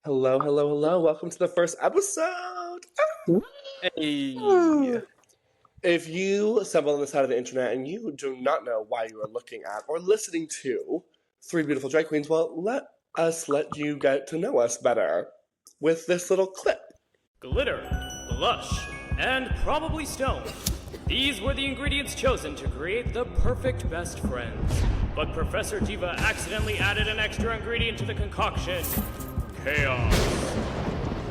Hello, hello, hello. Welcome to the first episode. Hey. If you stumble on the side of the internet and you do not know why you are looking at or listening to three beautiful drag queens, well, let us let you get to know us better with this little clip. Glitter, blush, and probably stone. These were the ingredients chosen to create the perfect best friends. But Professor Diva accidentally added an extra ingredient to the concoction. Chaos.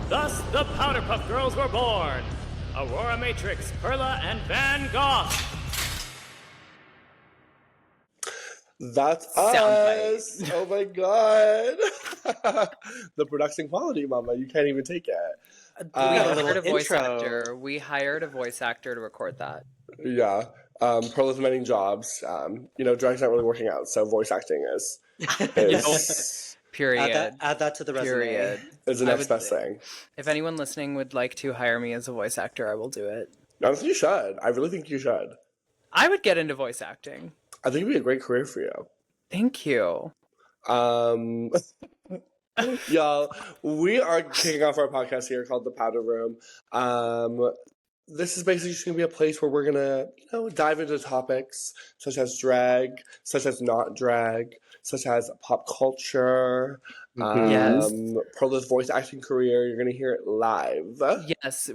Thus, the PowderPuff Girls were born. Aurora Matrix, Perla, and Van Gogh. That's us. Oh my god. The production quality, mama. You can't even take it. We hired a voice intro. actor. We hired a voice actor to record that. Yeah. Perla's many jobs. Drag's not really working out, so voice acting is Period. Add that to the resume. Period. is the next best thing. If anyone listening would like to hire me as a voice actor, I will do it. Honestly, you should. I really think you should. I would get into voice acting. I think it'd be a great career for you. Thank you. Y'all, we are kicking off our podcast here called The Powder Room. This is basically just going to be a place where we're going to, dive into topics such as drag, such as not drag, such as pop culture, Yes. Perla's voice acting career. You're going to hear it live. Yes,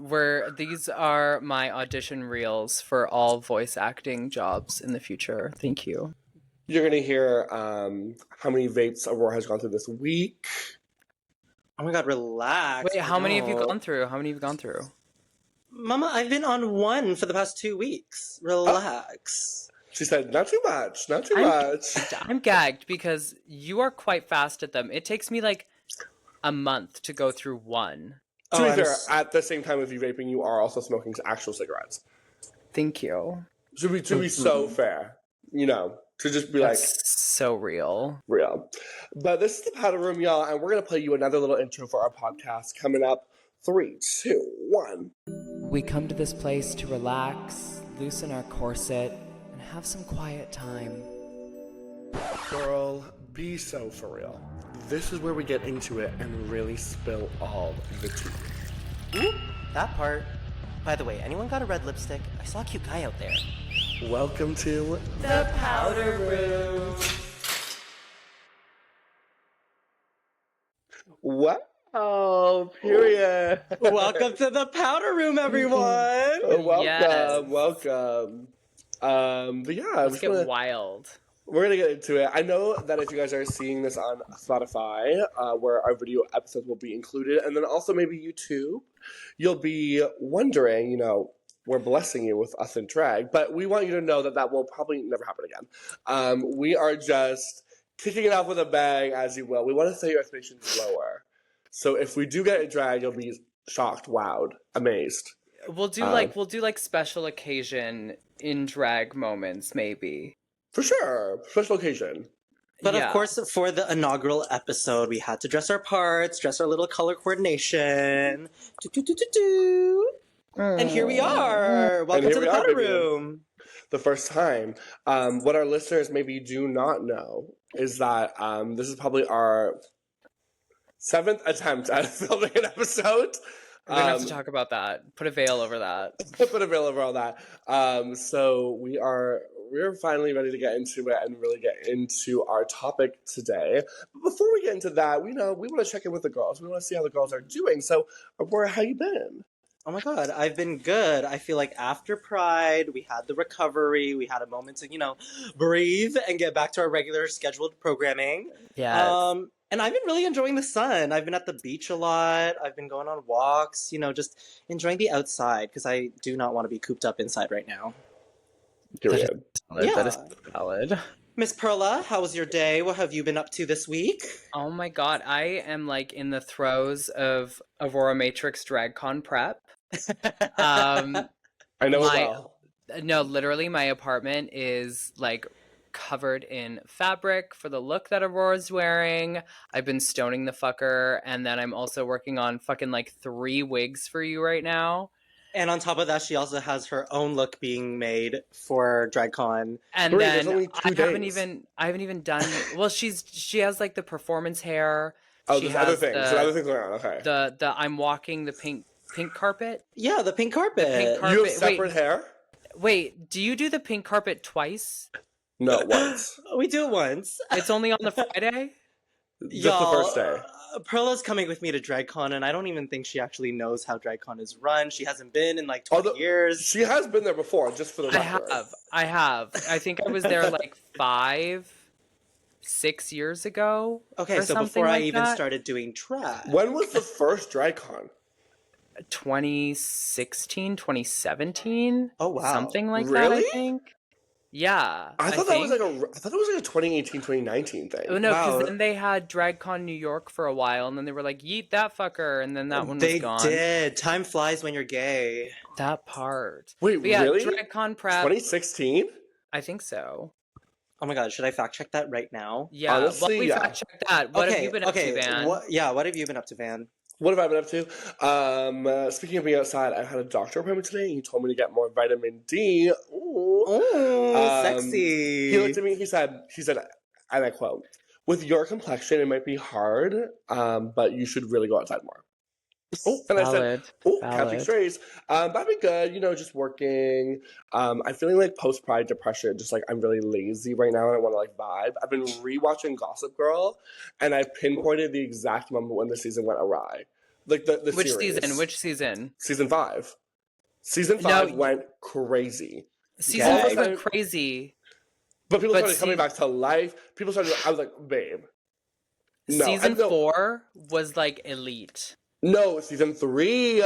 these are my audition reels for all voice acting jobs in the future. Thank you. You're going to hear how many vapes Aurora has gone through this week. Oh my god, relax. Wait, how many have you No. gone through? How many have you gone through? Mama, I've been on one for the past 2 weeks. Relax. She said, not too much, not too much. I'm gagged because you are quite fast at them. It takes me like a month to go through one. To be I'm fair, at the same time with you vaping, you are also smoking actual cigarettes. Thank you. To be so fair, to just be That's so real. real. But this is the Powder Room, y'all, and we're gonna play you another little intro for our podcast coming up. 3, 2, 1. We come to this place to relax, loosen our corset, and have some quiet time. Girl, be so for real. This is where we get into it and really spill all the tea. Ooh, that part. By the way, anyone got a red lipstick? I saw a cute guy out there. Welcome to The Powder Room. Wow, period. Welcome to the powder room, everyone. Welcome, Yes. welcome. But yeah, Let's get wild. we're gonna get into it. I know that if you guys are seeing this on Spotify, where our video episodes will be included, and then also maybe YouTube, you'll be wondering, we're blessing you with us in drag, but we want you to know that will probably never happen again. We are just kicking it off with a bang, as you will. We want to set your expectations lower. So if we do get a drag, you'll be shocked, wowed, amazed. We'll do like special occasion in drag moments, maybe. For sure. Special occasion. But Yeah. of course, for the inaugural episode, we had to dress our parts, dress our little color coordination. And here we are. Welcome here to we the are, powder baby. room. The first time. What our listeners maybe do not know is that this is probably our 7th attempt at filming an episode. We're gonna have to talk about that. Put a veil over that. Put a veil over all that. So we're finally ready to get into it and really get into our topic today. But before we get into that, we want to check in with the girls. We want to see how the girls are doing. So, Aurora, how you been? Oh my god, I've been good. I feel like after Pride, we had the recovery, we had a moment to, breathe and get back to our regular scheduled programming. Yeah. And I've been really enjoying the sun. I've been at the beach a lot. I've been going on walks, just enjoying the outside because I do not want to be cooped up inside right now. Period. That is valid. Miss Perla, how was your day? What have you been up to this week? Oh my god, I am like in the throes of Aurora Matrix DragCon prep. I know it well. No, literally my apartment is like covered in fabric for the look that Aurora's wearing. I've been stoning the fucker, and then I'm also working on fucking like 3 wigs for you right now. And on top of that, she also has her own look being made for DragCon. And There's then only 2 I haven't days. even done well, she has like the performance hair. Oh, She there's other has things. There's other things going on. Okay. the I'm walking the pink carpet. Yeah, the pink carpet. pink carpet. You have separate hair? Wait, do you do the pink carpet twice? No, once. We do it once. It's only on the Friday? Just the first day. Perla's coming with me to DragCon, and I don't even think she actually knows how DragCon is run. She hasn't been in like 20 years. She has been there before, just for the record. I have. I think I was there like 5-6 years ago. Okay, so before I even started doing drag. When was the first DragCon? 2016, 2017. Oh wow. Something like that, Really? I think. Yeah. I thought it was like a 2018, 2019 thing. Oh, no, because Wow. then they had DragCon New York for a while, and then they were like, yeet that fucker, and then that one was gone. They did. Time flies when you're gay. That part. Wait, But yeah, really? DragCon prep. 2016? I think so. Oh my god, should I fact check that right now? Yeah, Honestly, while we yeah. fact check that, what have you been up to, Van? What have you been up to, Van? What have I been up to? Speaking of being outside, I had a doctor appointment today. He told me to get more vitamin D. Ooh. Oh, sexy. He looked at me. He said, and I quote, "With your complexion, it might be hard, but you should really go outside more." Oh, and I said, "Oh, catching strays." But I've been good. Just working. I'm feeling like post-Pride depression. Just like I'm really lazy right now, and I want to like vibe. I've been rewatching Gossip Girl, and I pinpointed the exact moment when the season went awry. Like the Which series. season? Which season? Season 5. Season 5 went crazy. Season 5 went crazy. But people started coming back to life. People started. I was like, babe. No. Season 4 was like elite. No, season 3.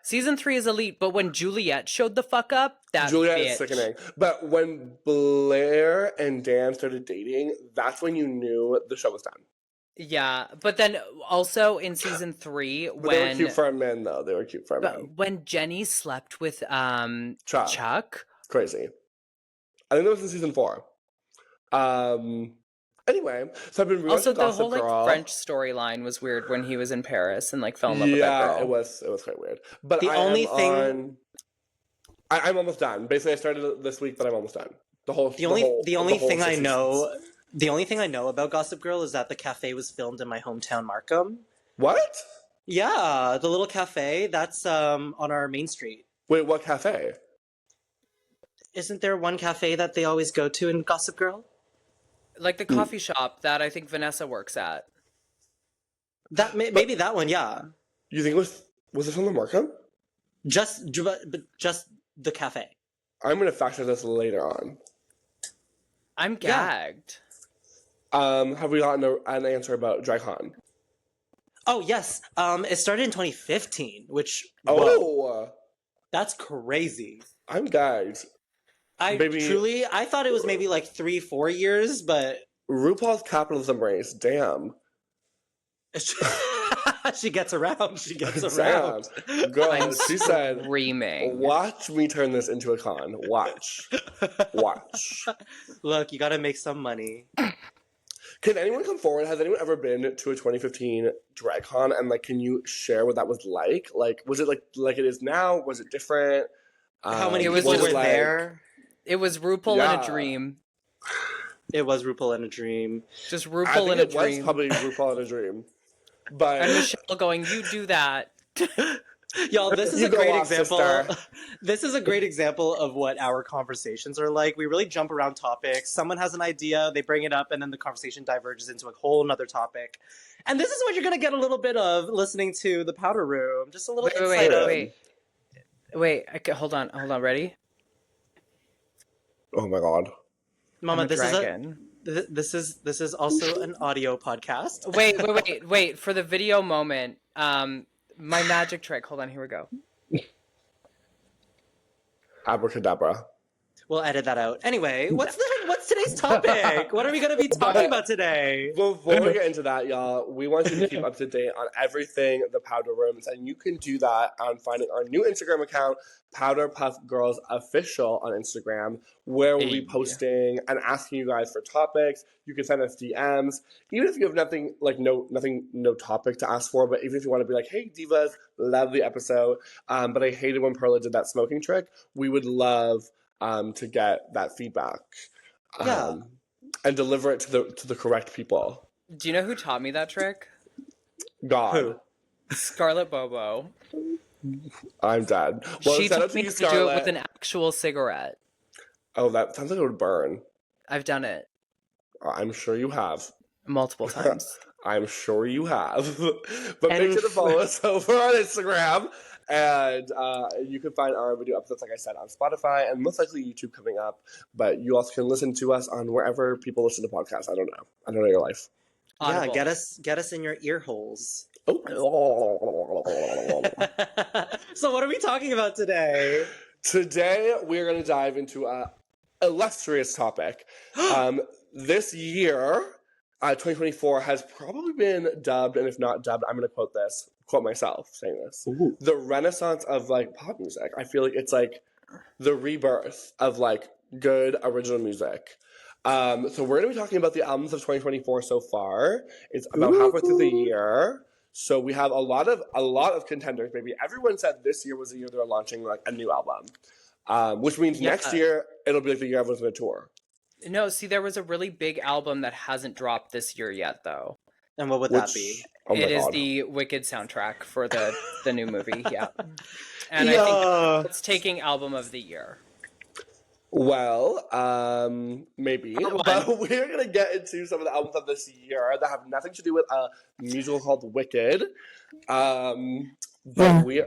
Season 3 is elite, but when Juliet showed the fuck up, Juliet bitch. is sickening. But when Blair and Dan started dating, that's when you knew the show was done. Yeah, but then also in season 3, But they were cute for a man, though. They were cute for a man. When Jenny slept with Chuck. Crazy. I think that was in season 4. Anyway, so I've been rewatching Also, the Gossip whole Girl. French storyline was weird when he was in Paris and fell in love with that girl. Yeah, it was quite weird. But The only thing I'm almost done. Basically, I started this week, but I'm almost done. The only thing I 6 know, seasons. the only thing I know about Gossip Girl is that the cafe was filmed in my hometown, Markham. What? Yeah, the little cafe that's on our main street. Wait, what cafe? Isn't there one cafe that they always go to in Gossip Girl? Like the coffee shop that I think Vanessa works at. That maybe that one, yeah. You think was this on the Markham? Just the cafe. I'm gonna factor this later on. I'm gagged. Have we gotten an answer about DragCon? Oh yes. It started in 2015, which that's crazy. I'm gagged. I thought it was maybe like 3-4 years, but RuPaul's capitalism race. Damn. She gets around. She gets around. Girl, she said, Screaming. "Watch me turn this into a con. Watch. Look, you gotta make some money." Can anyone come forward? Has anyone ever been to a 2015 DragCon? And can you share what that was like? Was it like it is now? Was it different? How many people were there? It was RuPaul in a dream. It was RuPaul in a dream. Just RuPaul in a dream. It was probably RuPaul in a dream. But and Michelle going, "You do that." Y'all, this is a great example. This is a great example of what our conversations are like. We really jump around topics. Someone has an idea, they bring it up, and then the conversation diverges into a whole nother topic. And this is what you're going to get a little bit of listening to the Powder Room. Just a little insight. Wait. Okay, hold on. Ready? Oh my god, Mama, this is also an audio podcast. Wait. For the video moment, my magic trick. Hold on, here we go. abracadabra. We'll edit that out. Anyway, what's today's topic? What are we going to be talking about today? Before we get into that, y'all, we want you to keep up to date on everything the Powder Rooms, and you can do that on finding our new Instagram account, PowderPuff Girls Official on Instagram, where we'll be posting and asking you guys for topics. You can send us DMs, even if you have nothing no topic to ask for. But even if you want to be like, "Hey divas, love the episode," but I hated when Perla did that smoking trick. We would love to get that feedback, and deliver it to the correct people. Do you know who taught me that trick? God. Who? Scarlett Bobo. I'm dead. Well, She shout out told to me you, to do it Scarlett. with an actual cigarette. Oh, that sounds like it would burn. I've done it I'm sure you have. multiple times. I'm sure you have. But And make sure to follow us over on Instagram. And you can find our video episodes, like I said, on Spotify and most likely YouTube coming up. But you also can listen to us on wherever people listen to podcasts. I don't know. I don't know your life. Audible. Yeah, get us in your ear holes. Oh. So what are we talking about today? Today, we're going to dive into a illustrious topic. This year, 2024, has probably been dubbed, and if not dubbed, I'm going to quote myself saying this, Ooh. the renaissance of, like, pop music. I feel like it's, like, the rebirth of, like, good original music. So we're going to be talking about the albums of 2024 so far. It's about halfway through the year. So we have a lot of contenders, baby. Everyone said this year was the year they're launching, like, a new album. Which means next year, it'll be like the year everyone's going to tour. No, see, there was a really big album that hasn't dropped this year yet, though. And what would that be? Oh my It is God. the Wicked soundtrack for the new movie, yeah. And I think it's taking album of the year. Well, maybe. But we're going to get into some of the albums of this year that have nothing to do with a musical called Wicked. But we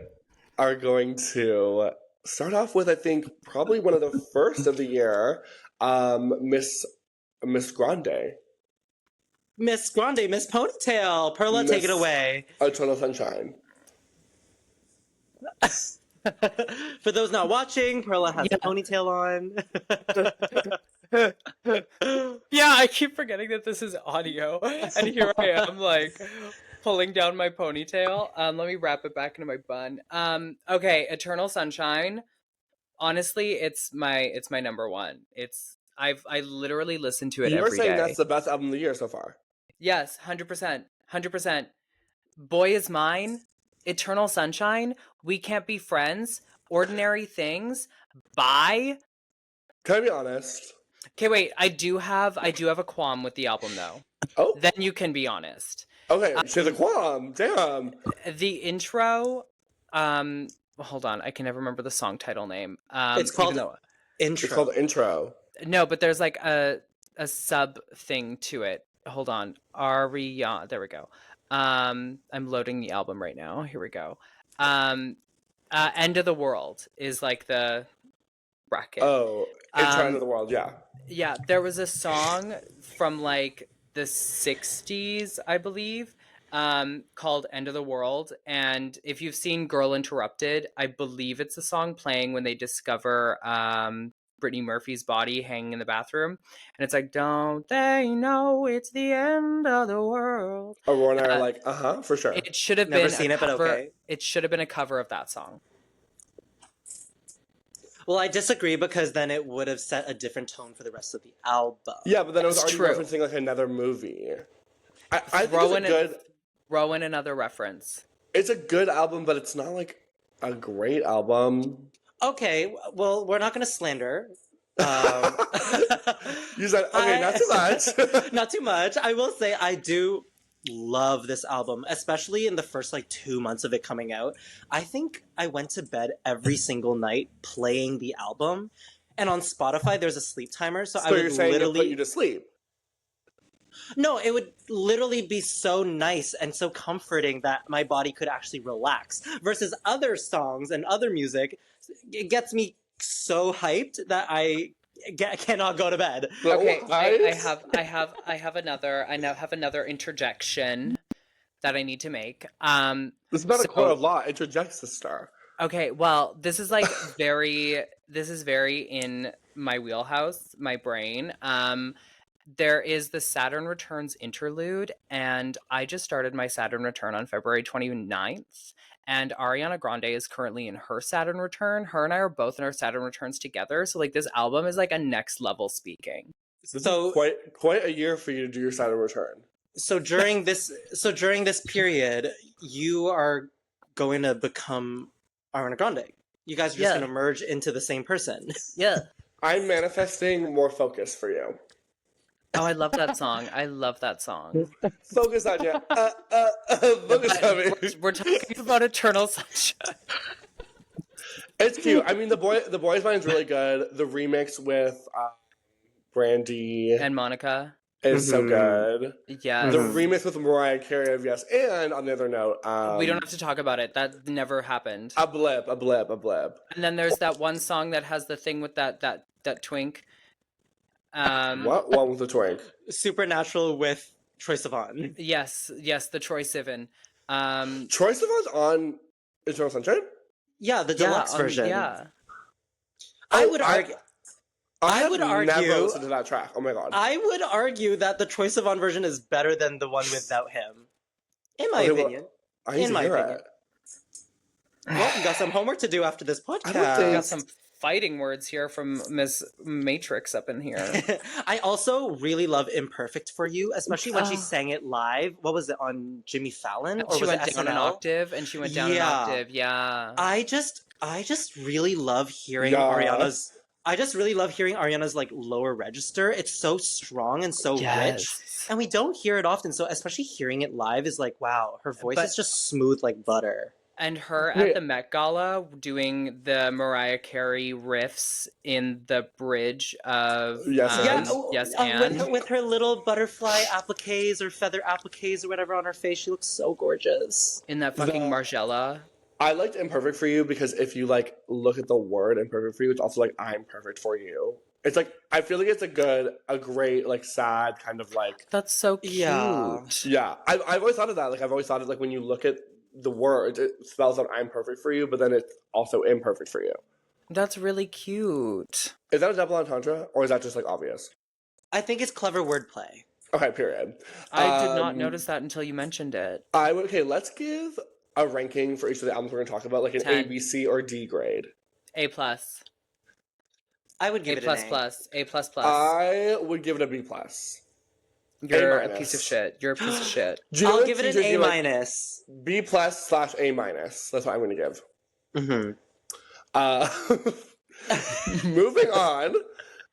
are going to start off with, I think, probably one of the first of the year, Miss Grande. Miss Grande, Miss Ponytail. Perla, take it away. Eternal Sunshine. For those not watching, Perla has a ponytail on. Yeah, I keep forgetting that this is audio. And here I am, like, pulling down my ponytail. Let me wrap it back into my bun. Okay, Eternal Sunshine. Honestly, it's my number one. I literally listen to it every day. You were saying that's the best album of the year so far. Yes, 100%. 100%. Boy Is Mine, Eternal Sunshine, We Can't Be Friends, Ordinary Things, Bye. Can I be honest? Okay, wait, I do have a qualm with the album though. Oh. Then you can be honest. Okay, she has a qualm. Damn. The intro, hold on, I can never remember the song title name. It's called Intro. It's called Intro. No, but there's like a sub thing to it. Hold on. Ariana. There we go. I'm loading the album right now. Here we go. End of the World is like the bracket. Oh, Intro End of the World, yeah. Yeah, there was a song from like the 60s, I believe, called End of the World. And if you've seen Girl Interrupted, I believe it's a song playing when they discover Brittany Murphy's body hanging in the bathroom, and it's like, don't they know it's the end of the world? Aurora and I are like, for sure. It should have Never been seen a it, but cover. okay. It should have been a cover of that song. Well, I disagree because then it would have set a different tone for the rest of the album. Yeah, but then it was That's already true. referencing like another movie. I think Throw in another reference. It's a good album, but it's not like a great album. Okay, well, we're not going to slander. You said, okay, not too much. Not too much. I will say I do love this album, especially in the first like 2 months of it coming out. I think I went to bed every single night playing the album. And on Spotify, there's a sleep timer. So I would you're saying literally it put you to sleep? No, it would literally be so nice and so comforting that my body could actually relax. Versus other songs and other music, it gets me so hyped that I cannot go to bed. Okay, What? I have another interjection that I need to make. This is not a quote of law. Interject, sister. Okay, well, this is like very in my wheelhouse, my brain. There is the Saturn Returns interlude, and I just started my Saturn Return on February 29th, and Ariana Grande is currently in her Saturn Return. Her and I are both in our Saturn Returns together, so like this album is like a next level speaking. This is quite a year for you to do your Saturn Return. So during this period, you are going to become Ariana Grande. You guys are just going to merge into the same person. Yeah. I'm manifesting more focus for you. Oh, I love that song. I love that song. Focus on you. Focus on me. We're talking about Eternal Sunshine. It's cute. I mean, the boys' mind's really good. The remix with Brandy And Monica. is so good. Yes. The remix with Mariah Carey of Yes. And on the other note, we don't have to talk about it. That never happened. a blip. And then there's that one song that has the thing with that twink. What one with the twink? Supernatural with Troye Sivan. Yes, the Troye Sivan. Troye Sivan's on Eternal Sunshine? Yeah, the deluxe version. Yeah. I would argue. I would argue- never listened to that track. Oh my god. I would argue that the Troye Sivan version is better than the one without him. In my Okay, well, opinion. I need in to my hear opinion. it. Well, we got some homework to do after this I don't podcast. think- Got some fighting words here from Miss Matrix up in here. I also really love Imperfect for You, especially when she sang it live. What was it, on Jimmy Fallon? Or She was went it down an SNL? octave, and she went down an Yeah. octave. Yeah. I just really love hearing Yeah. Ariana's. I just really love hearing Ariana's like lower register. It's so strong and so rich, and we don't hear it often. So especially hearing it live is like, wow, her voice is just smooth like butter. And her Wait. at the Met Gala doing the Mariah Carey riffs in the bridge of Yes, And? Yes, and with her little butterfly appliques or feather appliques or whatever on her face, she looks so gorgeous. in that fucking Margiela. I liked Imperfect for You because if you like look at the word Imperfect for You, it's also like I'm perfect for you. It's like I feel like it's a great like sad kind of like That's so cute. Yeah. I've always thought of that. Like I've always thought of like when you look at the word, it spells out I'm perfect for you, but then it's also imperfect for you. That's really cute. Is that a double entendre or is that just like obvious? I think it's clever wordplay. Okay, period. I did not notice that until you mentioned it. Okay, let's give a ranking for each of the albums we're going to talk about, like an 10. A, B, C, or D grade. A plus. I would give A it plus an A. plus. A plus plus. I would give it a B plus. You're a minus. piece of shit. You're a piece of shit. I'll give it an A like minus. B plus / A minus. That's what I'm going to give. Mm-hmm. Moving on.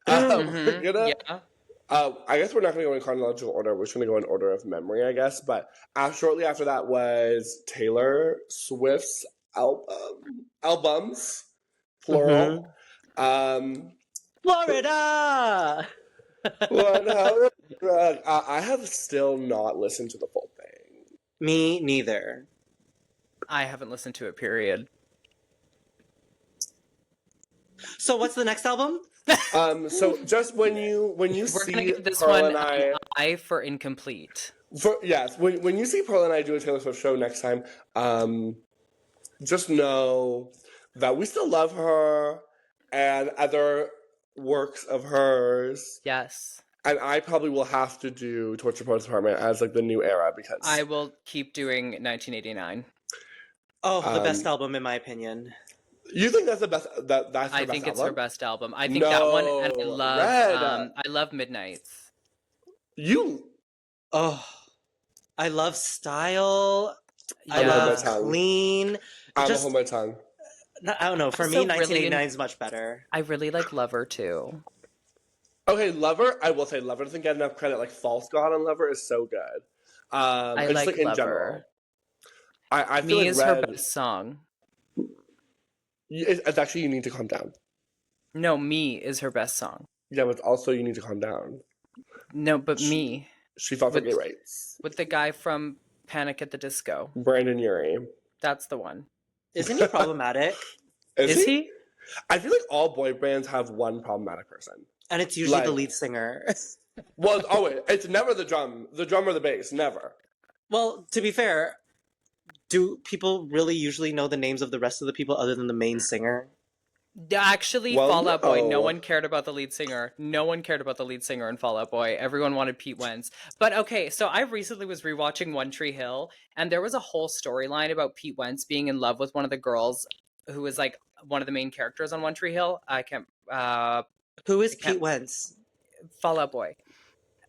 We're gonna. Yeah. I guess we're not going to go in chronological order. We're just going to go in order of memory, I guess. But shortly after that was Taylor Swift's albums, plural. Florida! I have still not listened to the full thing. Me neither. I haven't listened to it, period. So what's the next album? So just when you We're see gonna give this Pearl one and an I for incomplete. when you see Pearl and I do a Taylor Swift show next time, just know that we still love her and other works of hers. Yes. And I probably will have to do Torture Poets Department as like the new era because I will keep doing 1989. Oh, the best album in my opinion. You think that's the best? That's her I best think it's album? her best album. I think that one, and Red. I love Midnights. You. Oh, I love Style. I Yeah. love Hold my tongue. Clean. I'm gonna Just- hold my tongue. I don't know. For Also me, really 1989 is much better. I really like Lover too. Okay, Lover. I will say Lover doesn't get enough credit. Like False God on Lover is so good. I just, like in Lover. general. I feel Me like is Red, her best song. It's actually you need to calm down. No, Me is her best song. Yeah, but also you need to calm down. No, but Me She fought for With- gay rights. with the guy from Panic at the Disco. Brandon Urie. That's the one. Isn't he problematic? Is he? I feel like all boy bands have one problematic person. And it's usually the Like- lead singer. Well, it's never the drum or the bass, never. Well, to be fair, do people really usually know the names of the rest of the people other than the main singer? Actually, Well, Fall Out Boy. No no. one cared about the lead singer. No one cared about the lead singer in Fall Out Boy. Everyone wanted Pete Wentz. But okay, so I recently was rewatching One Tree Hill, and there was a whole storyline about Pete Wentz being in love with one of the girls who was like one of the main characters on One Tree Hill. I can't. Who is can't- Pete Wentz? Fall Out Boy.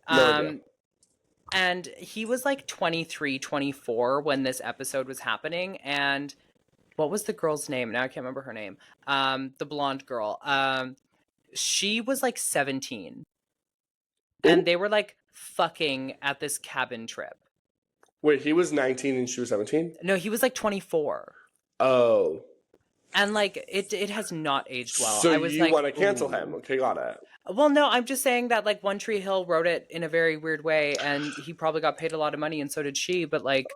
No idea. And he was like 23, 24 when this episode was happening. And what was the girl's name? Now I can't remember her name. The blonde girl. She was like 17. and they were like fucking at this cabin trip. Wait, he was 19 and she was 17? No, he was like 24. Oh. And like it has not aged well. So I was you like, want to cancel ooh. him? Okay, got it. Well, no, I'm just saying that like One Tree Hill wrote it in a very weird way, and he probably got paid a lot of money, and so did she. But like,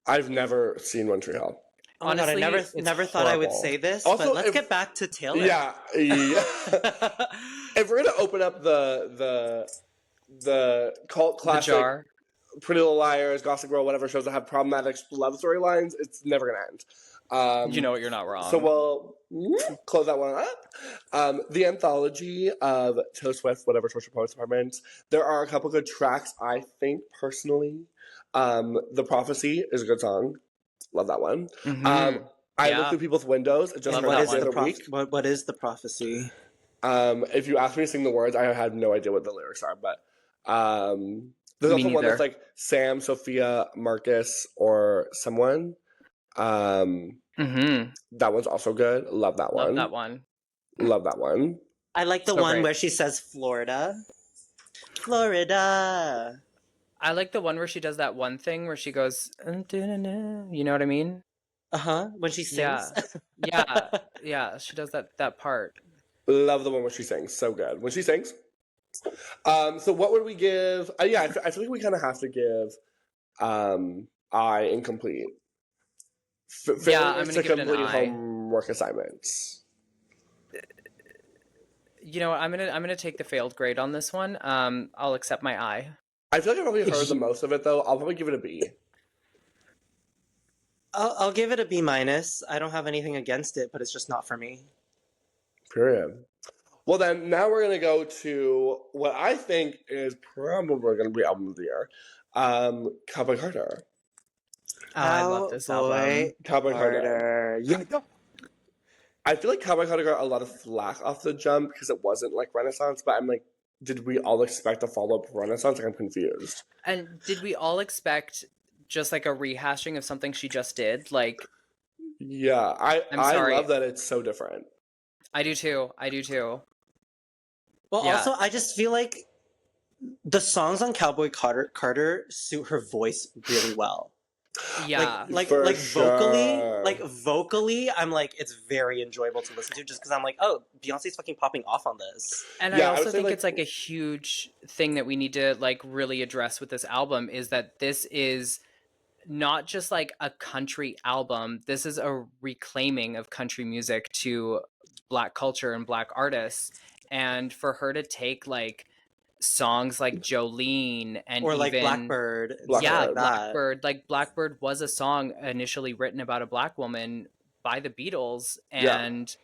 I've never seen One Tree Hill. Oh my God, I never thought I would say this, Also, but let's get back to Taylor. Yeah. If we're gonna open up the cult classic, The Jar. Pretty Little Liars, Gossip Girl, whatever shows that have problematic love storylines, it's never gonna end. You know what? You're not wrong. So we'll close that one up. The anthology of Taylor Swift, whatever Torture Poets Department. There are a couple good tracks, I think, personally. The Prophecy is a good song. Love that one. Mm-hmm. I look through people's windows just for that the other one. week. What is the Prophecy? If you ask me to sing the words, I have no idea what the lyrics are, but there's also one that's like Sam, Sophia, Marcus, or someone. That one's also good. Love that one. Love that one. I like the one where she says Florida. Florida. I like the one where she does that one thing where she goes, you know what I mean? When she sings. Yeah. She does that part. Love the one where she sings. So good. When she sings. So what would we give? I feel like we kind of have to give I incomplete. I'm going to give it an I. Homework assignments. You know what? I'm gonna take the failed grade on this one. I'll accept my I. I feel like I probably heard the most of it though. I'll probably give it a B. I'll give it a B-. I don't have anything against it, but it's just not for me. Period. Well then, now we're gonna go to what I think is probably gonna be album of the year. Cowboy Carter. I love this album. Cowboy Carter. Yeah. I feel like Cowboy Carter got a lot of flack off the jump because it wasn't like Renaissance, but I'm like, did we all expect a follow-up Renaissance? Like, I'm confused. And did we all expect just like a rehashing of something she just did? Like, yeah, I love that it's so different. I do too. Well, also, I just feel like the songs on Cowboy Carter suit her voice really well. Yeah, like vocally, I'm like, it's very enjoyable to listen to just because I'm like, oh, Beyonce's fucking popping off on this. And I also think it's like a huge thing that we need to like really address with this album is that this is not just like a country album. This is a reclaiming of country music to Black culture and Black artists. And for her to take like songs like Jolene and or like even Blackbird. Blackbird. Like Blackbird was a song initially written about a Black woman by the Beatles, and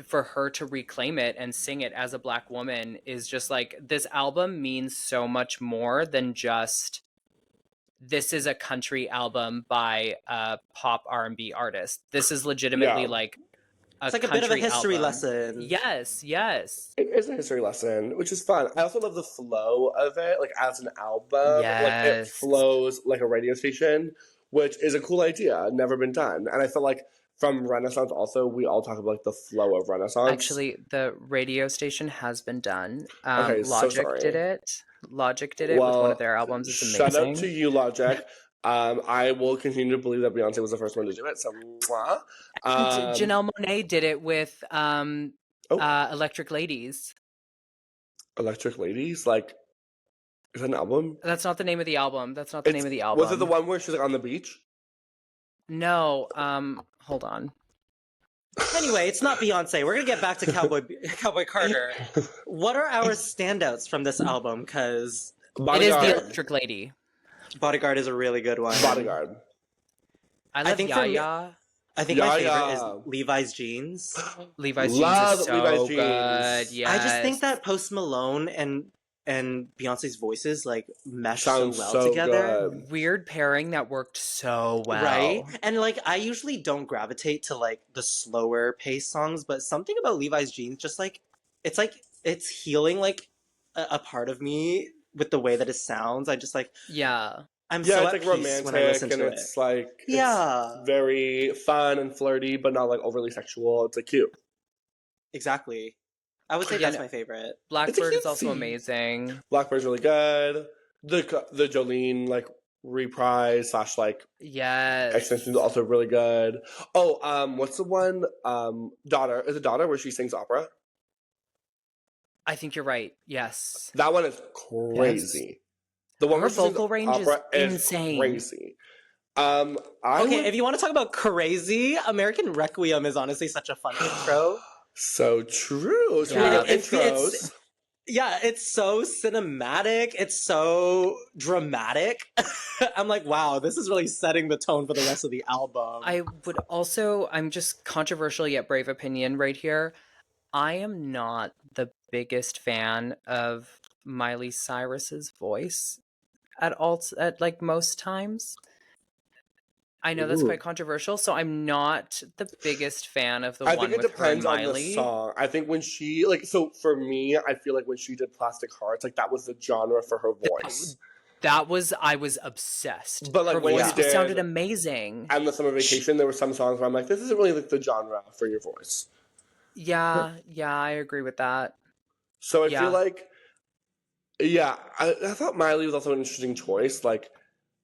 for her to reclaim it and sing it as a Black woman is just like, this album means so much more than just this is a country album by a pop R&B artist. This is legitimately like it's like a bit of a history lesson. Yes. It is a history lesson, which is fun. I also love the flow of it, like as an album. Yes. Like it flows like a radio station, which is a cool idea. Never been done. And I feel like from Renaissance also, we all talk about like the flow of Renaissance. Actually, the radio station has been done. Okay, Logic did it. Logic did it with one of their albums. It's amazing. Shout out to you, Logic. I will continue to believe that Beyonce was the first one to do it. So, Janelle Monáe did it with Electric Ladies. Electric Ladies, like, is that an album? That's not the name of the album. Was it the one where she's like on the beach? No. Hold on. Anyway, it's not Beyonce. We're gonna get back to Cowboy Carter. What are our standouts from this album? Because it is the Electric Lady. Bodyguard is a really good one. Bodyguard. I think Yaya. I think my favorite is Levi's Jeans. Levi's Jeans is so Levi's good. Yes. I just think that Post Malone and Beyonce's voices like mesh so well together. Good. Weird pairing that worked so well. Right? And like I usually don't gravitate to like the slower paced songs, but something about Levi's Jeans just like it's healing like a part of me with the way that it sounds. I just like I'm so it's at like peace romantic when I listen to it's like it's very fun and flirty, but not like overly sexual. It's like cute. Exactly. I would say Yeah, that's my favorite. Blackbird It's is a also cutesy. amazing. Blackbird's really good. The Jolene like reprise / like Yes. extension is also really good. Oh, what's the one? Daughter, is it Daughter where she sings opera? I think you're right. Yes. That one is crazy. The one Her where she sings vocal range is opera insane. crazy. If you want to talk about crazy, American Requiem is honestly such a fun intro. So true. So Yeah. intros. Yeah, it's so cinematic. It's so dramatic. I'm like, wow, this is really setting the tone for the rest of the album. I'm just controversial yet brave opinion right here. I am not the biggest fan of Miley Cyrus's voice at like most times. I know that's quite controversial, so I'm not the biggest fan of the I one think it with her and depends on the Miley. song. I think when she so for me, I feel like when she did Plastic Hearts, like that was the genre for her voice. I was obsessed. But like her when voice she did sounded amazing. And the Summer Vacation, there were some songs where I'm like, this isn't really like the genre for your voice. Yeah, I agree with that. So I feel like, I thought Miley was also an interesting choice. Like,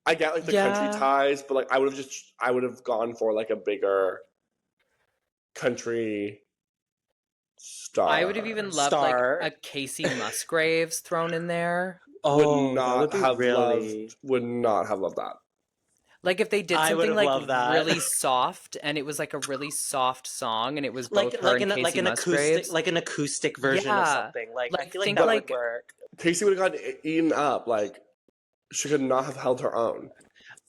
I get like the country ties, but like I would have gone for like a bigger country star. I would have even loved like a Casey Musgraves thrown in there. Would not have loved that. Like if they did I something would've like loved that. really soft, and it was like a really soft song, and it was both her like and Casey an Musgraves. acoustic version of something. Like I feel like think that like- would work. Casey would have gotten eaten up. Like she could not have held her own.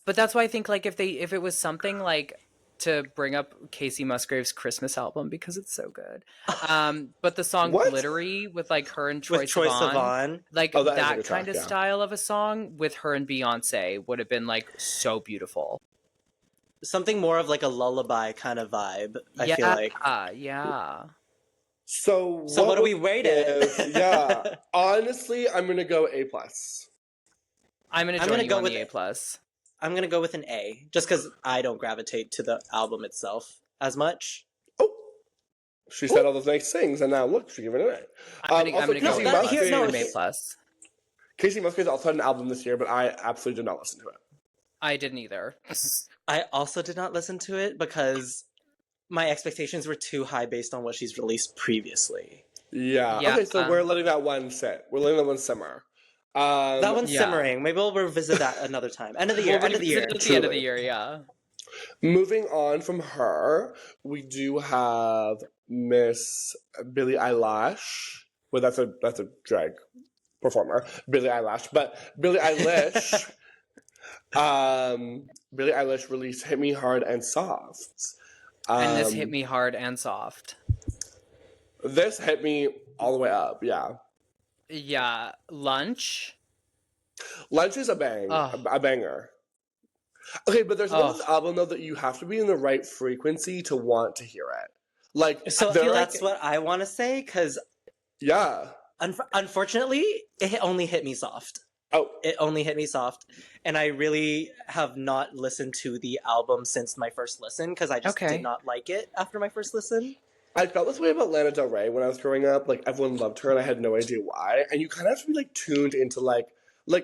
But that's why I think like if it was something like, to bring up Casey Musgraves' Christmas album because it's so good. But the song Glittery with like her and Troye Sivan, like that kind of style of a song with her and Beyonce would have been like so beautiful. Something more of like a lullaby kind of vibe, I feel like. Yeah. So what do we rate it? Yeah. Honestly, I'm gonna go A+. I'm gonna go with A+. I'm gonna go with an A, just because I don't gravitate to the album itself as much. Oh, she said all those nice things, and now look, she's giving it an A. I'm gonna go with A+. Casey Musgraves also had an album this year, but I absolutely did not listen to it. I didn't either. I also did not listen to it because my expectations were too high based on what she's released previously. Yeah. Okay, so we're letting that one sit. We're letting that one simmer. That one's simmering. Maybe we'll revisit that another time. End of the year. At the end of the year, yeah. Moving on from her, we do have Miss Billie Eilish. Well, that's a drag performer, Billie Eilish. But Billie Eilish, Billie Eilish released "Hit Me Hard and Soft." And this hit me hard and soft. This hit me all the way up. Yeah. Yeah, Lunch. Lunch is a banger. Okay, but there's one album though that you have to be in the right frequency to want to hear it. Like, so I feel that's what I want to say because unfortunately, it only hit me soft. Oh, it only hit me soft, and I really have not listened to the album since my first listen because I just did not like it after my first listen. I felt this way about Lana Del Rey when I was growing up. Like, everyone loved her, and I had no idea why. And you kind of have to be, like, tuned into, like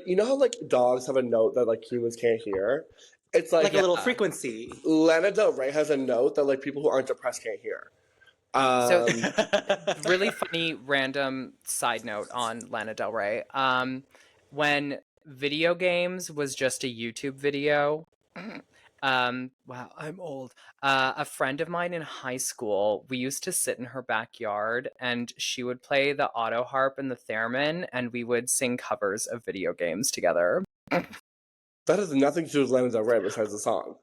you know how, like, dogs have a note that, like, humans can't hear? It's like a little frequency. Lana Del Rey has a note that, like, people who aren't depressed can't hear. So, really funny, random side note on Lana Del Rey. When video games was just a YouTube video... wow, I'm old. A friend of mine in high school, we used to sit in her backyard and she would play the auto harp and the theremin and we would sing covers of video games together. That has nothing to do with Lana Del Rey besides the song.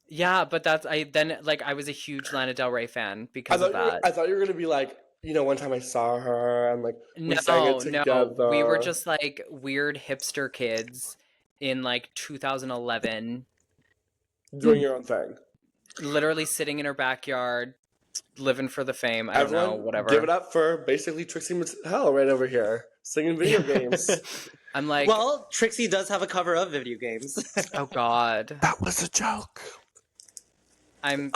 Yeah, but I was a huge Lana Del Rey fan because of that. I thought you were going to be like, you know, one time I saw her and like we sang it together. No, we were just like weird hipster kids in like 2011. Doing your own thing. Literally sitting in her backyard, living for the fame. I don't know, whatever. Give it up for basically Trixie Mattel right over here, singing video games. I'm like... Well, Trixie does have a cover of video games. Oh, God. That was a joke. I'm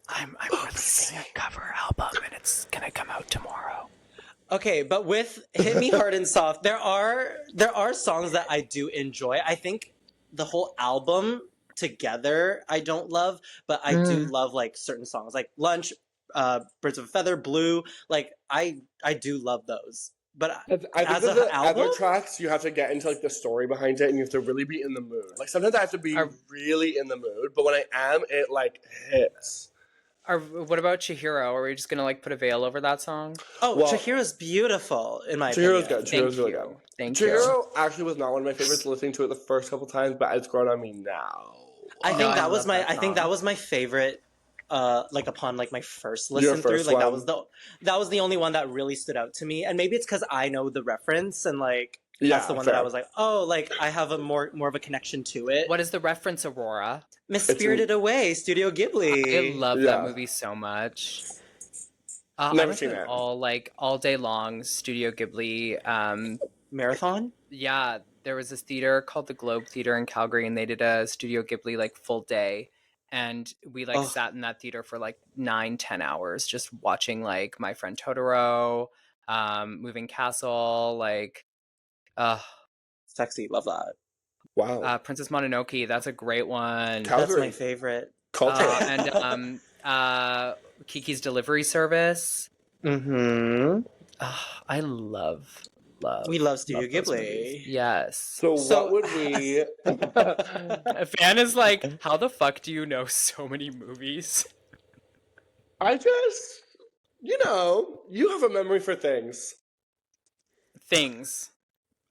I'm releasing a cover album, and it's gonna come out tomorrow. Okay, but with Hit Me Hard and Soft, there are songs that I do enjoy. I think the whole album together I don't love, but I do love like certain songs, like Lunch, Birds of a Feather, Blue. Like I do love those. But I think as that an the album, other tracks, you have to get into like the story behind it, and you have to really be in the mood. Like sometimes I have to be really in the mood, but when I am, it like hits. What about Chihiro? Are we just gonna like put a veil over that song? Oh, Well, Chihiro's beautiful in my Chihiro's opinion. good. Chihiro's really good. Thank you. Chihiro actually was not one of my favorites listening to it the first couple times, but it's grown on me now. I think that was love my that I think song. that was my favorite like upon like my first listen through. first Like one. that was the only one that really stood out to me. And maybe it's because I know the reference and like Yeah, that's the one fair. that I was like, oh, like I have a more of a connection to it. What is the reference, Aurora? Miss Spirited Away, Studio Ghibli. I love Yeah. that movie so much. Never I seen went it. all day long Studio Ghibli. Marathon? Yeah, there was this theater called the Globe Theater in Calgary, and they did a Studio Ghibli like full day, and we like sat in that theater for like 9-10 hours just watching like My Friend Totoro, Moving Castle, like Sexy, love that. Wow. Princess Mononoke. That's a great one. Calgary. That's my favorite. Culture. And Kiki's Delivery Service. Mm-hmm. I love. We love Studio love those Ghibli. movies. Yes. So what would we... A fan is like, how the fuck do you know so many movies? I just... you have a memory for things. Things.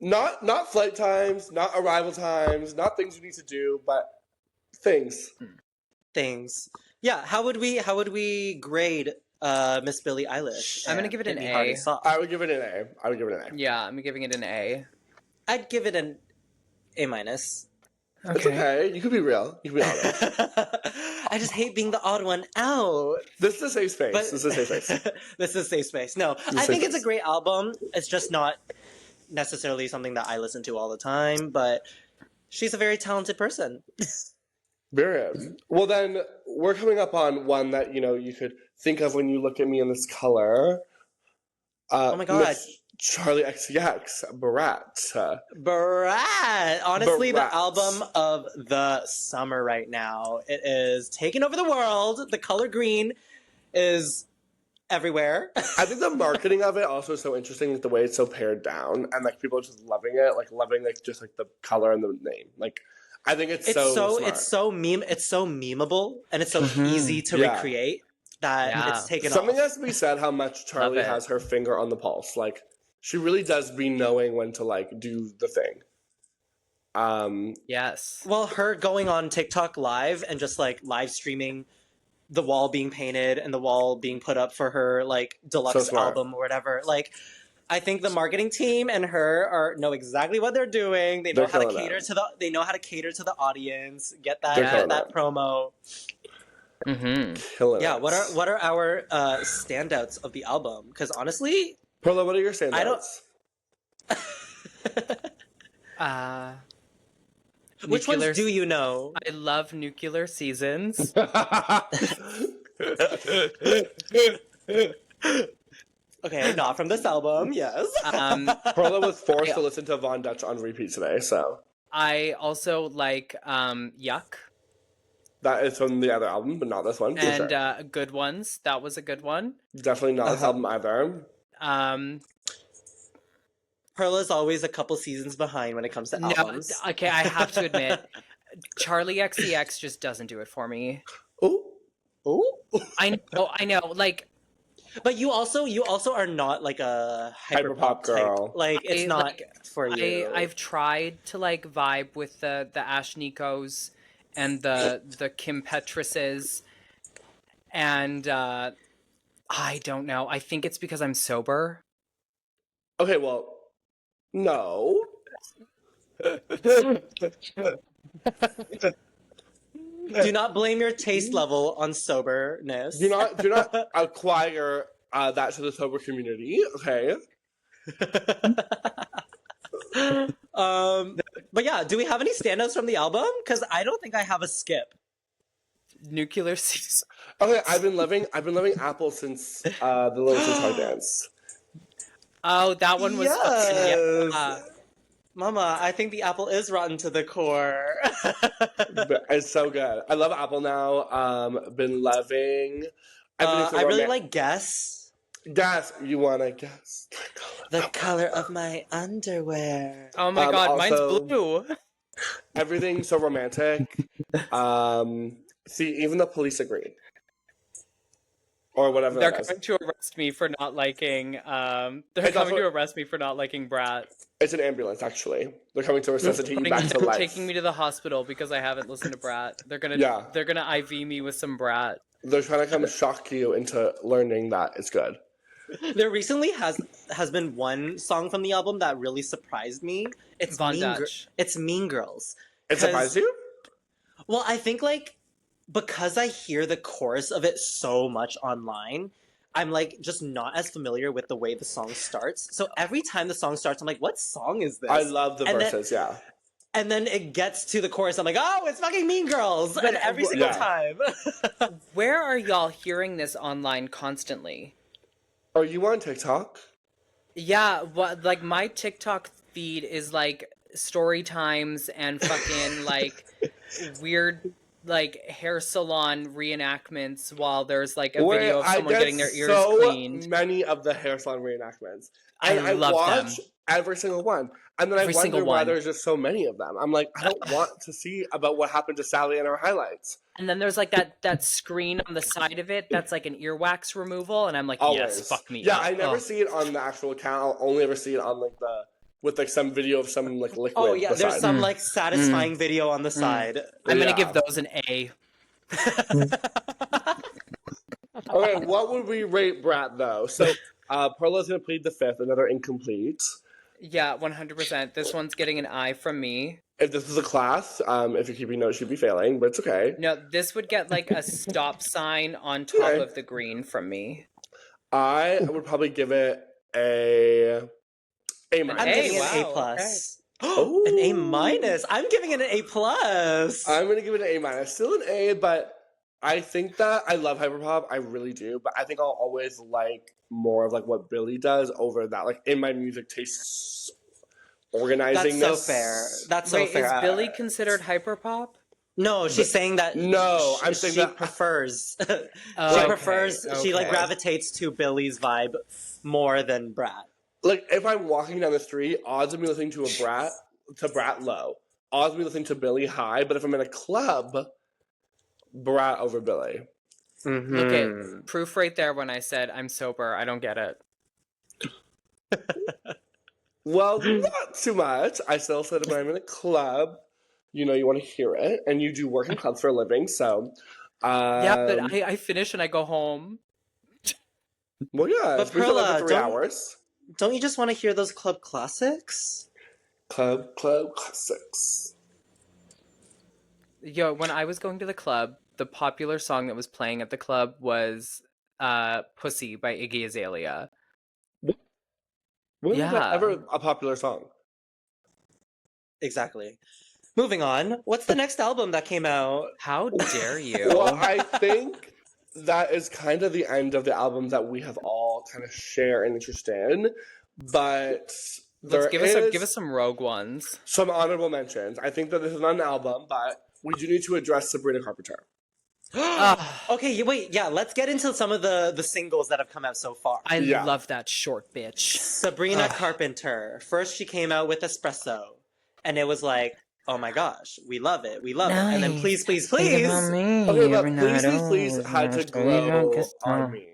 Not flight times, not arrival times, not things you need to do, but things. Things. Yeah, how would we grade Miss Billie Eilish? I'm gonna give it an Hit Me Hard A. and Soft? I would give it an A. Yeah, I'm giving it an A. I'd give it an A minus. It's okay. You could be real. You could be honest. I just hate being the odd one out. This is a safe space. But This is a safe space. this is safe space. No, is I safe think it's a space. great album. It's just not necessarily something that I listen to all the time, but she's a very talented person. Very good. Well, then, we're coming up on one that, you could think of when you look at me in this color. Oh my God. Miss Charli XCX, Brat. Brat! Honestly, Brat. the album of the summer right now. It is taking over the world. The color green is everywhere. I think the marketing of it also is so interesting, like the way it's so pared down, and like people are just loving it, like loving like just like the color and the name. Like, I think it's so smart. it's so memeable, and it's so easy to Yeah. recreate that Yeah. it's taken Something off. has to be said how much Charli it. has her finger on the pulse. Like, she really does be knowing when to like do the thing. Yes. Well, her going on TikTok live and just like live streaming the wall being painted and the wall being put up for her like deluxe smart. album or whatever. Like, I think the marketing team and her know exactly what they're doing. They know They're how to killing cater it. to the audience. Get They're killing that it. promo. Mm-hmm. Killing Yeah. it. What are our standouts of the album? Because honestly, Perla, what are your standouts? I don't- which ones Nuclear- do you know? I love Nuclear Seasons. Okay, not from this album. Yes. Perla was forced to listen to Von Dutch on repeat today, so I also like Yuck that is from the other album, but not this one. For and sure. Good Ones. That was a good one. Definitely not this album either. Perla's always a couple seasons behind when it comes to albums. No, okay, I have to admit, Charli XCX just doesn't do it for me. Oh, I know. Like, But you also are not like a Hyperpop hyperpop girl. type. Like it's not like, for you. I've tried to like vibe with the Ash Nikos and the Kim Petrases, and I don't know. I think it's because I'm sober. okay. Well, no. Do not blame your taste level on soberness. Do not acquire that to the sober community. Okay. But yeah, do we have any standouts from the album? Because I don't think I have a skip. Nuclear season. Okay, I've been loving Apple since the Little Guitar Dance. Oh, that one was fucking yeah. Mama, I think the apple is rotten to the core. But it's so good. I love Apple now. Been loving. I really like Guess. Guess. You wanna guess? The color of my underwear. Oh my god, also, mine's blue. Everything's so romantic. See, even the police agreed. Or whatever. They're coming to arrest me for not liking. They're coming to arrest me for not liking Brat. It's an ambulance, actually. They're coming to resuscitate you back to life. Taking me to the hospital because I haven't listened to Brat. They're gonna IV me with some Brat. They're trying to come shock you into learning that it's good. There recently has been one song from the album that really surprised me. It's It's Mean Girls. It surprised you? Well, I think like because I hear the chorus of it so much online, I'm like just not as familiar with the way the song starts. So every time the song starts, I'm like, what song is this? I love the verses, yeah. And then it gets to the chorus, I'm like, oh, it's fucking Mean Girls! But every single time. Where are y'all hearing this online constantly? Are you on TikTok? Yeah, like my TikTok feed is like story times and fucking like weird like hair salon reenactments while there's like a video of someone getting their ears cleaned. Many of the hair salon reenactments. And I love watch them. Every single one. And then I wonder why there's just so many of them. I'm like, I don't want to see about what happened to Sally in her highlights. And then there's like that screen on the side of it that's like an earwax removal, and I'm like, yes, fuck me. Yeah, I never see it on the actual account. I'll only ever see it on like with like some video of some like liquid. Oh yeah, there's some like satisfying video on the side. I'm gonna give those an A. Okay, what would we rate Brat though? So Perla's gonna plead the fifth, another incomplete. Yeah, 100%. This one's getting an I from me. If this was a class, if you're keeping notes, you'd be failing, but it's okay. No, this would get like a stop sign on top of the green from me. I would probably give it a minus. I'm giving it an A plus. Okay. An A minus. I'm giving it an A plus. I'm gonna give it an A minus. Still an A, but I think that I love hyperpop. I really do, but I think I'll always like more of like what Billie does over that. Like in my music tastes, organizing. That's so fair. That's so fair. Is Billie considered hyperpop? No, she's saying that. No, I'm saying she prefers. She prefers. She like gravitates to Billie's vibe more than Brat. Like if I'm walking down the street, odds of me listening to Brat low. Odds of me listening to Billie high. But if I'm in a club, Brat over Billie. Mm-hmm. Okay, proof right there when I said I'm sober. I don't get it. Well, not too much. I still said when I'm in a club, you know, you want to hear it, and you do work in clubs for a living, so. Yeah, but I finish and I go home. Well, yeah, but Perla, for 3 hours. Don't you just want to hear those club classics? Club classics. Yo, when I was going to the club, the popular song that was playing at the club was Pussy by Iggy Azalea. When was that ever a popular song? Exactly. Moving on. What's the next album that came out? How dare you? Well, I think that is kind of the end of the album that we have all kind of share an interest in. But let's give us some rogue ones. Some honorable mentions. I think that this is not an album, but we do need to address Sabrina Carpenter. Okay, wait, yeah, let's get into some of the singles that have come out so far. I love that short bitch. Sabrina Carpenter. First she came out with Espresso, and it was like, oh my gosh, we love it. And then Please, Please, Please. Okay, but Please had to grow on me.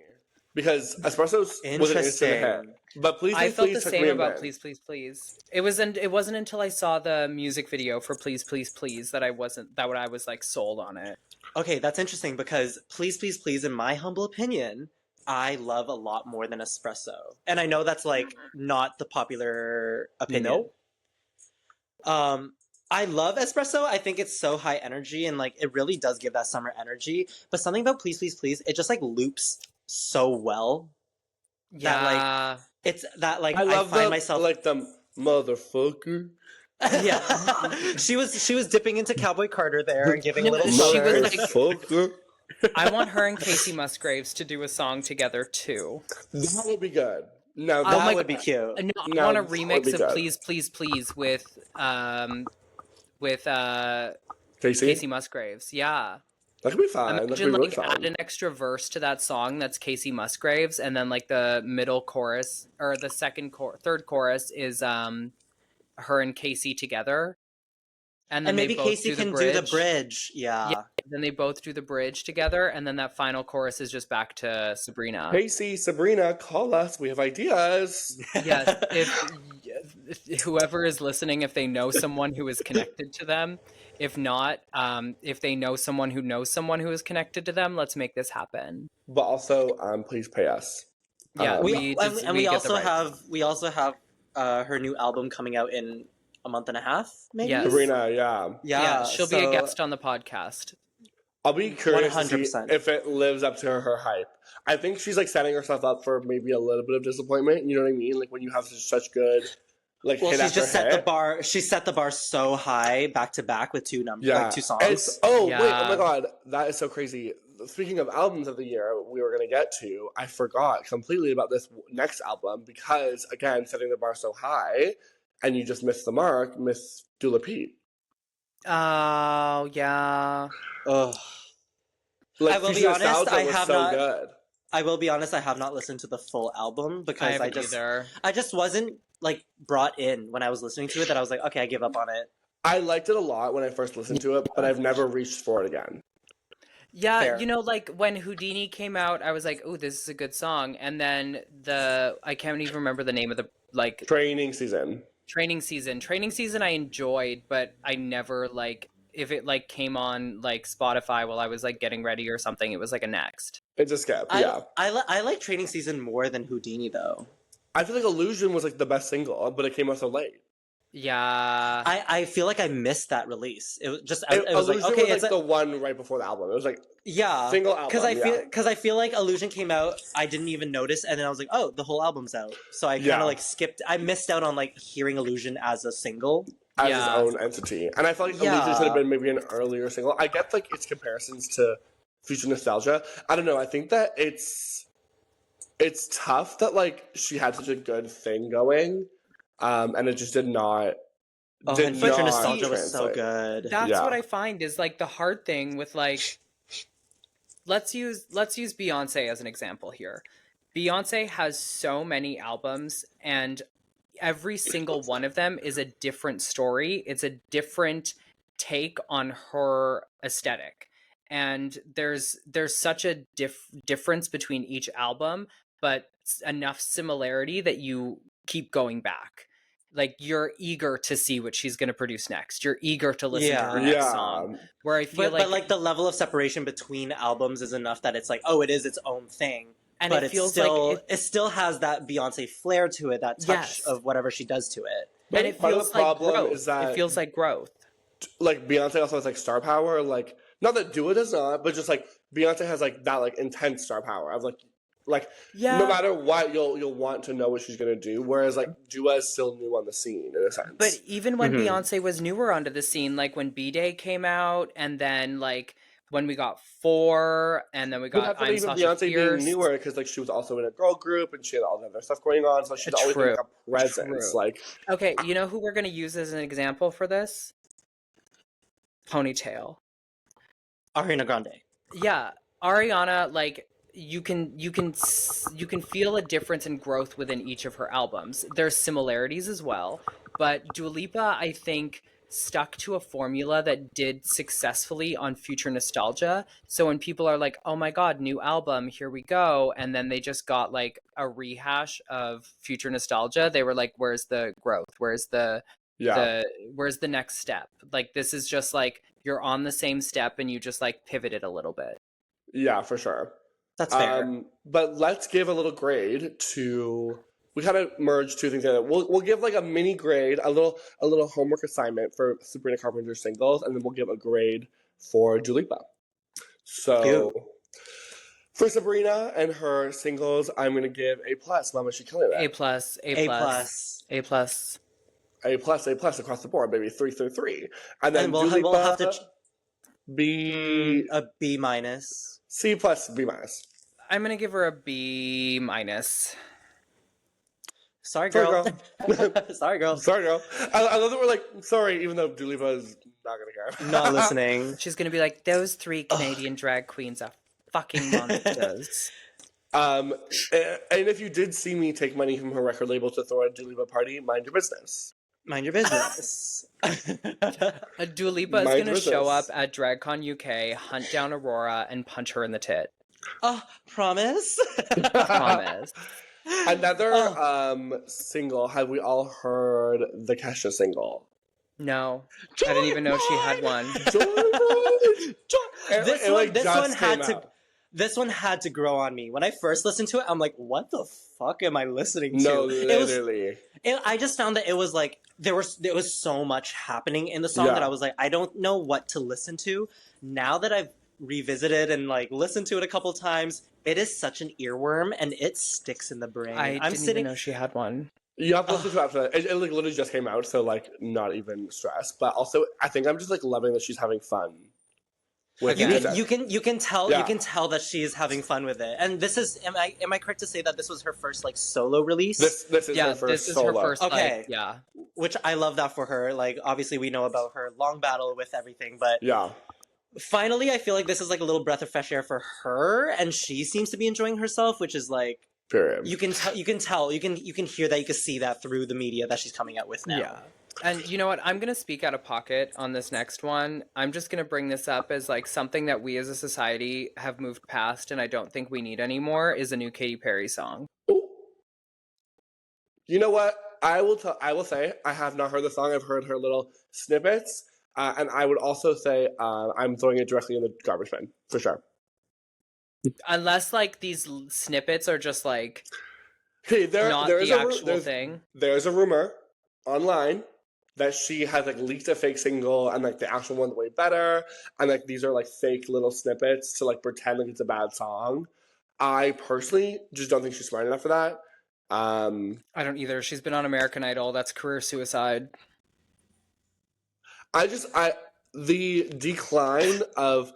Because Espresso's was an instant hit. But Please, I Please, felt Please the same about Please, Please, Please. It wasn't until I saw the music video for Please, Please, Please that I was like sold on it. Okay, that's interesting because Please, Please, Please, in my humble opinion, I love a lot more than Espresso. And I know that's like not the popular opinion. Nope. I love Espresso. I think it's so high energy and like it really does give that summer energy. But something about Please, Please, Please, it just like loops so well. Yeah. That, like, it's that like I find myself like the motherfucker. Yeah. she was dipping into Cowboy Carter there and giving little she was like, motherfucker. I want her and Casey Musgraves to do a song together too. That would be good. No, That would be cute. No, I No, want a that would be remix of good. Please, Please, Please with Casey? Casey Musgraves. Yeah. That could be fun. That could be Imagine really like fun. add an extra verse to that song that's Casey Musgraves, and then like the middle chorus or the third chorus is her and Casey together. And then maybe they both Casey can do the bridge. Yeah. Then they both do the bridge together, and then that final chorus is just back to Sabrina. Casey, Sabrina, call us. We have ideas. Yes, if whoever is listening, if they know someone who is connected to them, if not, if they know someone who is connected to them, let's make this happen. But also, please pay us. Yeah, we also have her new album coming out in a month and a half, maybe. Yes. Sabrina, yeah. Yeah, she'll be a guest on the podcast. I'll be curious 100%. to see if it lives up to her hype. I think she's like setting herself up for maybe a little bit of disappointment. You know what I mean? Like when you have such good, like hit she's after just set hit. the bar. She set the bar so high back to back with two songs. Wait, oh my god, that is so crazy. Speaking of albums of the year, we were gonna get to. I forgot completely about this next album because again, setting the bar so high, and you just missed the mark, Miss Dula Peep. Oh yeah. Ugh. Like, I will be Future honest, Nostalgia I was have so not. good. I will be honest, I have not listened to the full album because I just wasn't like brought in when I was listening to it. That I was like, okay, I give up on it. I liked it a lot when I first listened to it, but I've never reached for it again. Yeah, Fair. you know, like when Houdini came out, I was like, "Oh, this is a good song." And then I can't even remember the name of the Training Season. Training Season I enjoyed, but I never like if it like came on like Spotify while I was like getting ready or something, it was like a next. It's a skip, yeah. I like Training Season more than Houdini though. I feel like Illusion was like the best single, but it came out so late. Yeah. I feel like I missed that release. It was just it was Illusion like okay, was it's like the one right before the album. It was like single album. Because I feel like Illusion came out, I didn't even notice, and then I was like, oh, the whole album's out. So I kind of like skipped. I missed out on like hearing Illusion as a single. As its own entity. And I felt like Illusion should have been maybe an earlier single. I get like its comparisons to Future Nostalgia. I don't know. I think that it's tough that like she had such a good thing going, and it just did not. Future Nostalgia was so good. That's what I find is like the hard thing with like. Let's use Beyonce as an example here. Beyonce has so many albums, and every single one of them is a different story. It's a different take on her aesthetic. And there's such a difference between each album, but enough similarity that you keep going back. Like you're eager to see what she's going to produce next. You're eager to listen to her next song. Where I feel but like the level of separation between albums is enough that it's like, oh, it is its own thing. And but it feels still, like it still has that Beyonce flair to it, that touch of whatever she does to it. And it feels like growth. It feels like growth. Like Beyonce also has like star power. Like not that Dua does not, but just like Beyonce has like that like intense star power of like no matter what you'll want to know what she's gonna do. Whereas like Dua is still new on the scene in a sense. But even when Beyonce was newer onto the scene, like when B-Day came out, and then like when we got 4, and then we got I'm Sasha Beyonce Fierce. being newer because like she was also in a girl group and she had all the other stuff going on, so she's always been like a presence. Like okay, you know who we're gonna use as an example for this? Ponytail. Ariana Grande. Yeah, Ariana. Like you can feel a difference in growth within each of her albums. There's similarities as well, but Dua Lipa, I think, stuck to a formula that did successfully on Future Nostalgia. So when people are like, oh my god, new album, here we go, and then they just got like a rehash of Future Nostalgia, they were like, where's the growth? Where's the next step? Like this is just like you're on the same step and you just like pivoted a little bit. Yeah, for sure. That's fair. But let's give a little grade to. We kind of merged two things together. We'll give like a mini grade, a little homework assignment for Sabrina Carpenter's singles, and then we'll give a grade for Dua Lipa. So for Sabrina and her singles, I'm gonna give A+. Mama, she killing it. A+, across the board, baby. 3. And then we'll Dua Lipa have to B a B-. C plus, B minus. I'm gonna give her a B minus. Sorry, girl. Sorry, girl. Sorry, girl. I love that we're like, sorry, even though Dua Lipa is not gonna care. Not listening. She's gonna be like, those 3 Canadian drag queens are fucking monsters. And if you did see me take money from her record label to throw at a Dua Lipa party, mind your business. Mind your business. A Dua Lipa is gonna show up at DragCon UK, hunt down Aurora, and punch her in the tit. Oh, promise? Promise. Another single. Have we all heard the Kesha single? No. I didn't even know she had one. This one had to grow on me. When I first listened to it, I'm like, what the fuck am I listening to? No, literally. I just found that it was like, there was so much happening in the song that I was like, I don't know what to listen to. Now that I've revisited and like listened to it a couple times, it is such an earworm and it sticks in the brain. I didn't even know she had one. You have to listen to it after that. It like literally just came out, so like not even stressed. But also, I think I'm just like loving that she's having fun. With you can tell that she is having fun with it. And this is am I correct to say that this was her first like solo release? This is her first solo. Her first, okay, like, yeah. Which I love that for her. Like obviously we know about her long battle with everything, but yeah. Finally, I feel like this is like a little breath of fresh air for her, and she seems to be enjoying herself, which is like, period. You can hear that, you can see that through the media that she's coming out with now. Yeah. And you know what? I'm going to speak out of pocket on this next one. I'm just going to bring this up as like something that we as a society have moved past and I don't think we need anymore is a new Katy Perry song. Ooh. You know what? I will say I have not heard the song. I've heard her little snippets. And I would also say I'm throwing it directly in the garbage bin, for sure. Unless, like, these snippets are just, like, hey, not the actual thing. There's a rumor online that she has, like, leaked a fake single and, like, the actual one's way better. And, like, these are, like, fake little snippets to, like, pretend like it's a bad song. I personally just don't think she's smart enough for that. I don't either. She's been on American Idol. That's career suicide. The decline of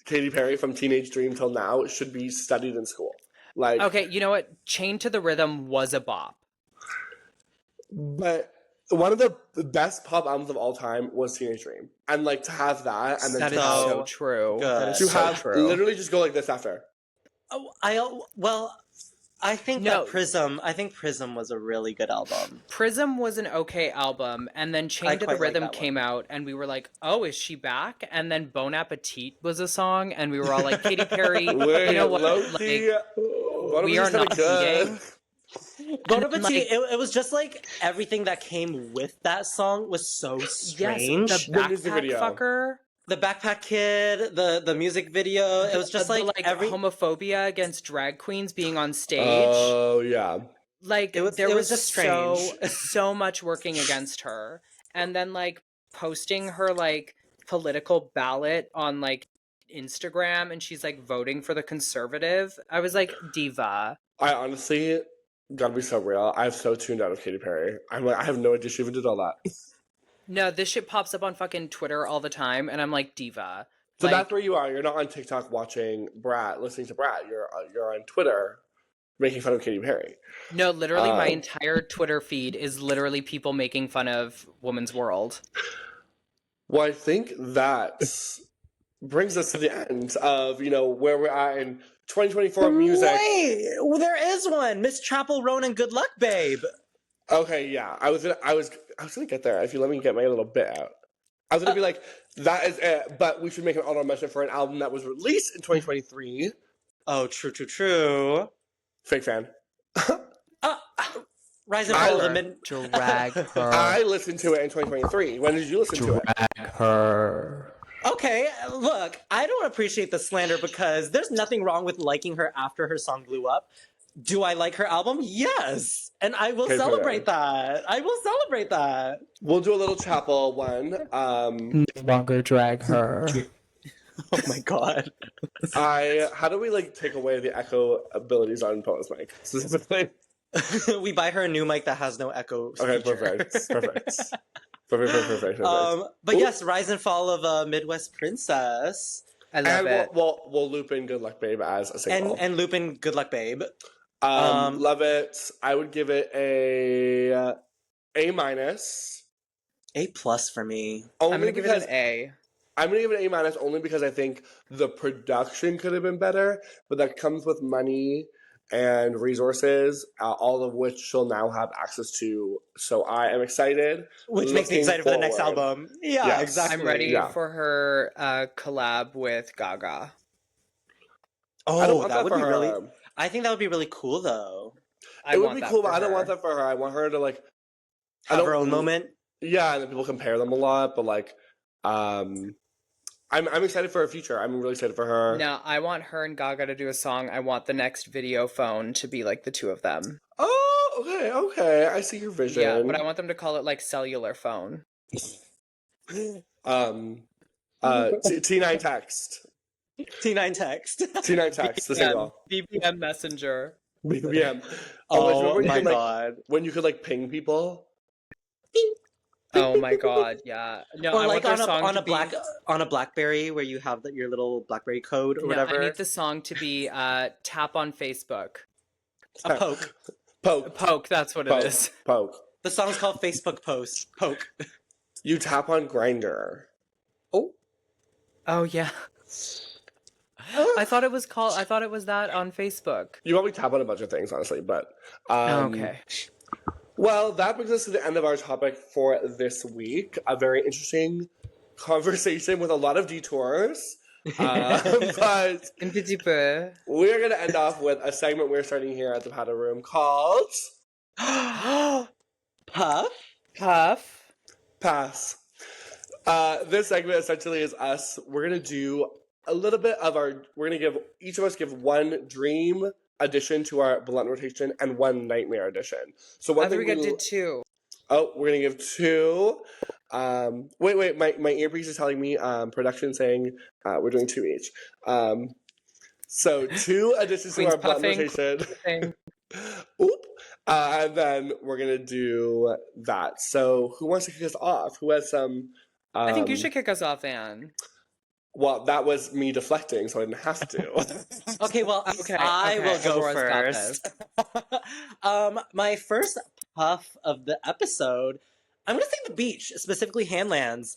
Katy Perry from Teenage Dream till now should be studied in school. Like, okay, you know what? Chained to the Rhythm was a bop. But one of the best pop albums of all time was Teenage Dream. And like to have that and then that is so true. That is to so have true. literally just go like this after. I think Prism was a really good album. Prism was an okay album, and then Chained to the Rhythm came out, and we were like, oh, is she back? And then Bon Appetit was a song, and we were all like, Katy Perry, wait, you know what? Like, we are not eating. Bon Appetit, it was just like everything that came with that song was so strange. Yes, the backpack fucker. The Backpack Kid, the music video, it was just like homophobia against drag queens being on stage. Oh, yeah. Like, there was just so much working against her. And then, like, posting her, like, political ballot on, like, Instagram, and she's, like, voting for the conservative. I was like, diva. I honestly, gotta be so real, I've so tuned out of Katy Perry. I'm like, I have no idea she even did all that. No, this shit pops up on fucking Twitter all the time, and I'm like, diva. So that's where you are. You're not on TikTok watching Brat, listening to Brat. You're on Twitter making fun of Katy Perry. No, literally my entire Twitter feed is literally people making fun of Woman's World. Well, I think that brings us to the end of, where we're at in 2024 music. Wait, there is one. Miss Chapell Roan and Good Luck, Babe. Okay, yeah. I was gonna get there if you let me get my little bit out. I was gonna be like, that is it, but we should make an honorable mention for an album that was released in 2023. Oh, true. Fake fan. Rise and Fall of the Mid. Drag her. I listened to it in 2023. When did you listen to it? Drag her. Okay, look, I don't appreciate the slander because there's nothing wrong with liking her after her song blew up. Do I like her album? Yes. And I will celebrate that. We'll do a little Chapel one. No longer drag her. Oh my god. How do we take away the echo abilities on Poet's mic specifically? We buy her a new mic that has no echo Okay, feature. Perfect. But yes, Rise and Fall of Midwest Princess. I love it. We'll loop in Good Luck Babe as a single. And loop in Good Luck Babe. Love it. I would give it A-. A+ for me. I'm going to give it an A. I'm going to give it an A- only because I think the production could have been better, but that comes with money and resources, all of which she'll now have access to. So I am excited. Which makes me excited for the next album. Yeah, Yes. exactly. I'm ready for her collab with Gaga. Oh, that would be really... I think that would be really cool, though. It would be cool, but I don't want that for her. I want her to, like... have her own moment? Yeah, and then people compare them a lot, but, like... I'm excited for her future. I'm really excited for her. No, I want her and Gaga to do a song. I want the next video phone to be like the two of them. Oh, okay. I see your vision. Yeah, but I want them to call it like cellular phone. T9 text. T9 text. T9 text. The single. BBM Messenger. BBM. Oh my god. When you could like ping people. Oh my god, yeah. No, or I like want on a BlackBerry where you have your little BlackBerry code or whatever. I need the song to be tap on Facebook. A poke. Poke. That's what it is. Poke. The song's called Facebook Post. Poke. You tap on Grindr. Oh yeah. I thought it was that on Facebook. You probably tap on a bunch of things, honestly, but okay. Well, that brings us to the end of our topic for this week. A very interesting conversation with a lot of detours. But Un petit peu. We're going to end off with a segment we're starting here at the Powder Room called... Puff? Pass. This segment essentially is us. We're going to do a little bit of our... We're going to each of us give one dream addition to our blunt rotation and one nightmare addition. So one thing we did two. Oh, we're gonna give two. Wait, my earpiece is telling me production saying we're doing two each. So two additions to our blunt rotation. Oop. And then we're gonna do that. So who wants to kick us off? Who has some? I think you should kick us off, Anne. Well, that was me deflecting, so I didn't have to. Okay, well, I will go first. My first puff of the episode, I'm going to say the beach, specifically Handlands.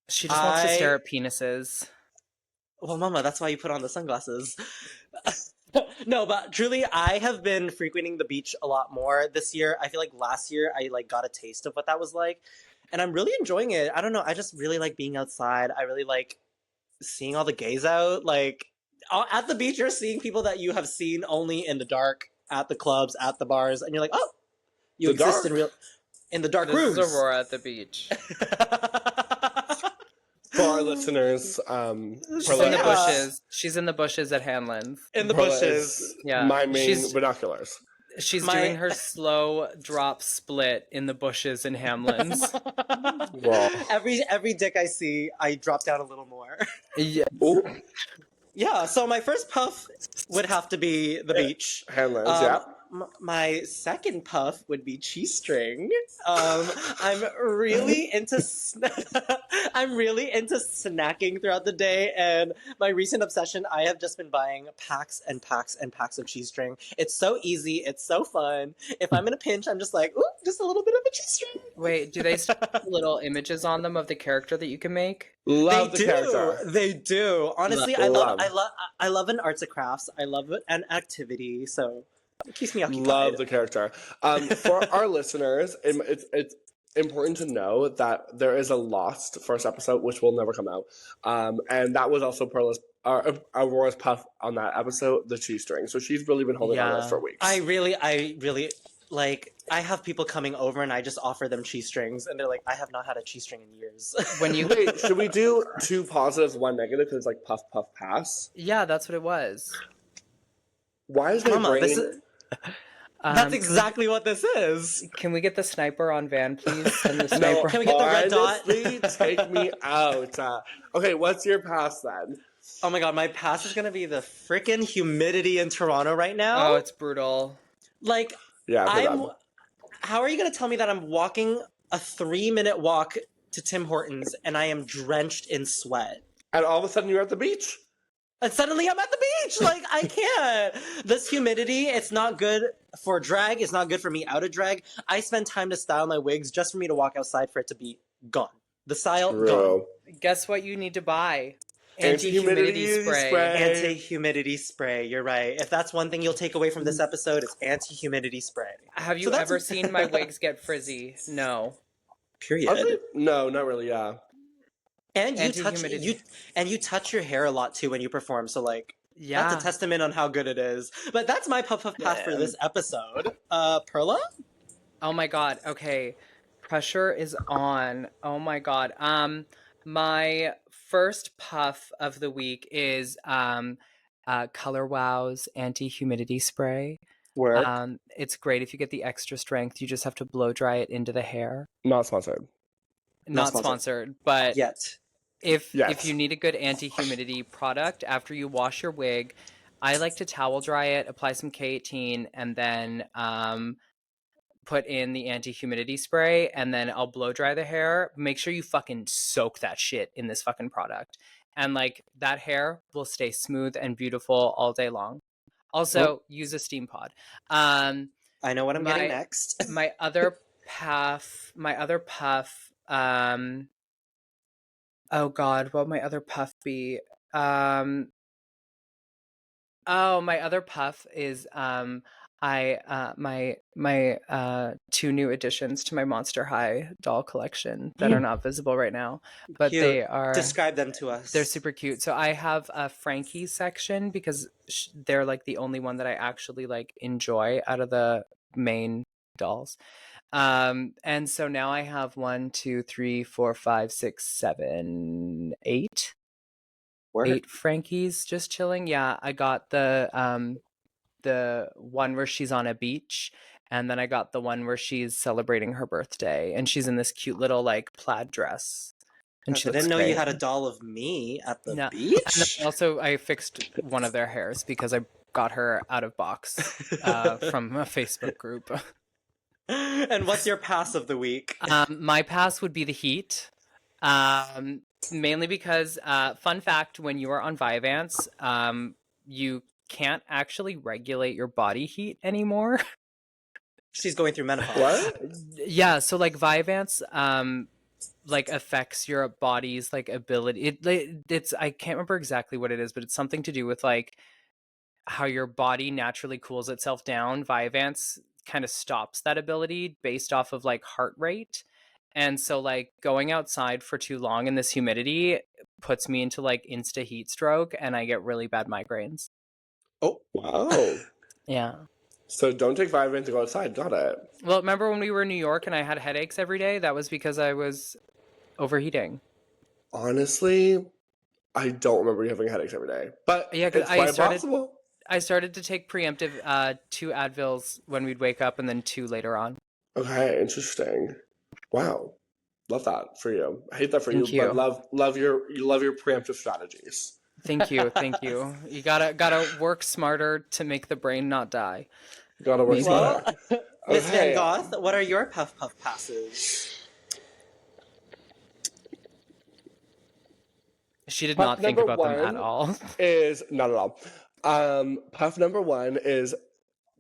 She just wants to stare at penises. Well, Mama, that's why you put on the sunglasses. No, but truly, I have been frequenting the beach a lot more this year. I feel like last year I got a taste of what that was like. And I'm really enjoying it. I don't know. I just really like being outside. I really like seeing all the gays out. Like, at the beach, you're seeing people that you have seen only in the dark, at the clubs, at the bars. And you're like, oh, you exist in the dark rooms. This is Aurora at the beach. For our listeners, she's in the bushes. She's in the bushes at Handlands. In the bushes. Yeah. Miming binoculars. She's doing her slow drop split in the bushes in Hamlin's. Wow. Every dick I see, I drop down a little more. Yeah. Ooh. Yeah, so my first puff would have to be the beach. Handlands, yeah. My second puff would be cheese string. I'm really into snacking throughout the day, and my recent obsession, I have just been buying packs and packs and packs of cheese string. It's so easy, it's so fun. If I'm in a pinch, I'm just like, ooh, just a little bit of a cheese string. Wait, do they stick little images on them of the character that you can make? Love the character. They do. Honestly, I love an arts and crafts. I love an activity. So it keeps me occupied. Love the character. For our listeners, it's important to know that there is a lost first episode, which will never come out. And that was also Aurora's puff on that episode, the cheese string. So she's really been holding on to this for weeks. I really like, I have people coming over and I just offer them cheese strings and they're like, I have not had a cheese string in years. Wait, should we do 2 positives, 1 negative? Because it's like puff, puff, pass. Yeah, that's what it was. Why is my brain... That's exactly what this is. Can we get the sniper on Van, please? And the sniper. Can we get the red dot? Take me out. Okay, what's your pass then? Oh my god, my pass is gonna be the freaking humidity in Toronto right now. Oh, it's brutal. Like, how are you gonna tell me that I'm walking a 3-minute walk to Tim Hortons and I am drenched in sweat? And all of a sudden you're at the beach. And suddenly I'm at the beach. Like, I can't. This humidity, it's not good for drag. It's not good for me out of drag. I spend time to style my wigs just for me to walk outside for it to be gone. The style, gone. Guess what you need to buy? Anti-humidity spray. Anti-humidity spray. You're right. If that's one thing you'll take away from this episode, it's anti-humidity spray. Have you ever seen my wigs get frizzy? No. Period. No, not really, yeah. And you touch your hair a lot too when you perform, so like that's a testament on how good it is. But that's my puff pass for this episode. Perla? Oh my god, okay. Pressure is on. Oh my god. My first puff of the week is Color Wow's anti-humidity spray. Where? It's great if you get the extra strength. You just have to blow dry it into the hair. Not sponsored. Not sponsored, but yet. If you need a good anti-humidity product after you wash your wig, I like to towel dry it, apply some K18, and then put in the anti-humidity spray, and then I'll blow dry the hair. Make sure you fucking soak that shit in this fucking product. And like that hair will stay smooth and beautiful all day long. Also, use a steam pod. I know what I'm getting next. my other puff, oh god, what would my other puff be? My other puff is my two new additions to my Monster High doll collection that are not visible right now, but Cute. They are. Describe them to us. They're super cute. So I have a Frankie section because they're like the only one that I actually like enjoy out of the main dolls. And so now I have 1, 2, 3, 4, 5, 6, 7, 8. Word. 8 Frankies just chilling. Yeah, I got the one where she's on a beach, and then I got the one where she's celebrating her birthday, and she's in this cute little like plaid dress. And I didn't know you had a doll of me at the beach. And then also, I fixed one of their hairs because I got her out of box from a Facebook group. And what's your pass of the week? My pass would be the heat. Mainly because, fun fact, when you are on Vyvanse, you can't actually regulate your body heat anymore. She's going through menopause. What? Yeah, so like Vyvanse, like affects your body's like ability. It's I can't remember exactly what it is, but it's something to do with like how your body naturally cools itself down. Vyvanse kind of stops that ability based off of like heart rate. And so like going outside for too long in this humidity puts me into like insta heat stroke, and I get really bad migraines. Oh, wow. Yeah. So don't take Vyvanse to go outside. Got it. Well, remember when we were in New York and I had headaches every day? That was because I was overheating. Honestly, I don't remember you having headaches every day. But yeah, it's quite possible. I started to take preemptive 2 Advils when we'd wake up, and then 2 later on. Okay, interesting. Wow. Love that for you. I hate that for Thank you, but love your preemptive strategies. Thank you. You gotta work smarter to make the brain not die. Gotta work smarter. Miss Van Goth, what are your puff passes? She did not think about them at all. Is not at all. Puff number 1 is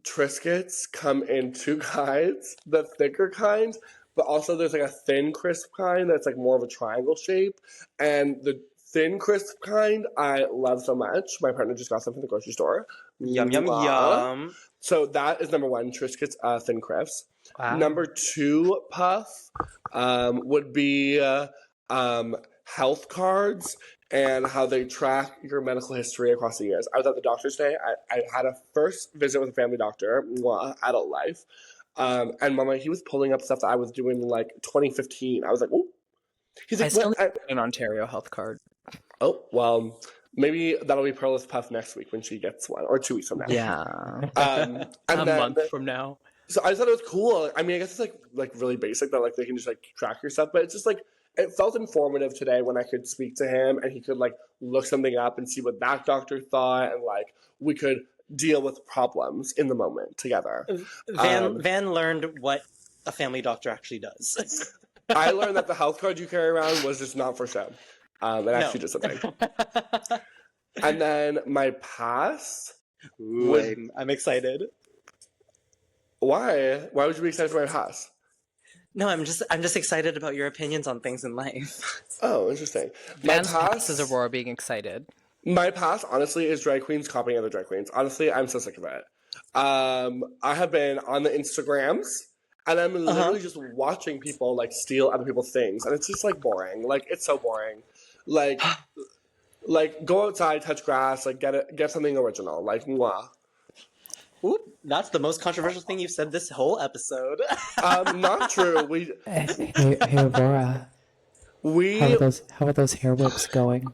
Triscuits come in 2 kinds, the thicker kind, but also there's like a thin crisp kind that's like more of a triangle shape, and the thin crisp kind I love so much. My partner just got some from the grocery store. Yum yum yum. So that is number 1, Triscuits thin crisps. Wow. Number 2 puff would be health cards and how they track your medical history across the years. I was at the doctor's today. I had a first visit with a family doctor, adult life. And Mama, he was pulling up stuff that I was doing in like 2015. I was like, oh. He's like, I still need an Ontario health card. Oh, well, maybe that'll be Perla's puff next week when she gets one, or 2 weeks from now. Yeah. And a month from now. So I thought it was cool. I mean, I guess it's like really basic that like they can just like track your stuff, but it's just like, it felt informative today when I could speak to him and he could like look something up and see what that doctor thought, and like we could deal with problems in the moment together. Van learned what a family doctor actually does. I learned that the health card you carry around was just not for show. It actually did something. And then my pass. Ooh, I'm excited. Why? Why would you be excited for my pass? No, I'm just excited about your opinions on things in life. Oh, interesting. Van's pass is Aurora being excited. My pass, honestly, is drag queens copying other drag queens. Honestly, I'm so sick of it. I have been on the Instagrams, and I'm literally just watching people like steal other people's things, and it's just like boring. Like it's so boring. Like go outside, touch grass, like get something original. Like mwah. Oop, that's the most controversial thing you've said this whole episode. Not true. Hey, Aurora. How are those hair whips going?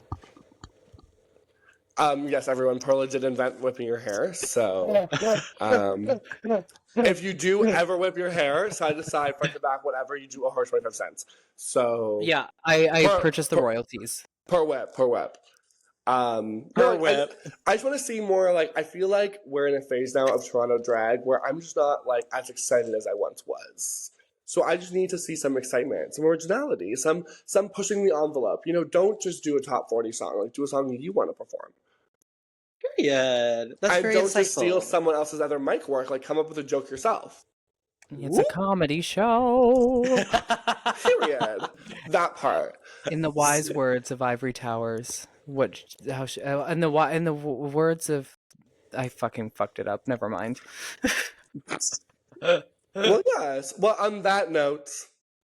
Yes, everyone. Perla did invent whipping your hair, so if you do ever whip your hair, side to side, front to back, whatever, you do a 25 cents. So yeah, I purchased the royalties per whip. I just want to see more. Like, I feel like we're in a phase now of Toronto drag where I'm just not like as excited as I once was. So I just need to see some excitement, some originality, some pushing the envelope. You know, don't just do a top 40 song. Like, do a song that you want to perform. Period. That's and very don't insightful. just steal someone else's other mic work. Like, come up with a joke yourself. It's a comedy show. Period. That part. In the wise words of Ivory Towers, in the words of, I fucking fucked it up. Never mind. Well, yes. Well, on that note,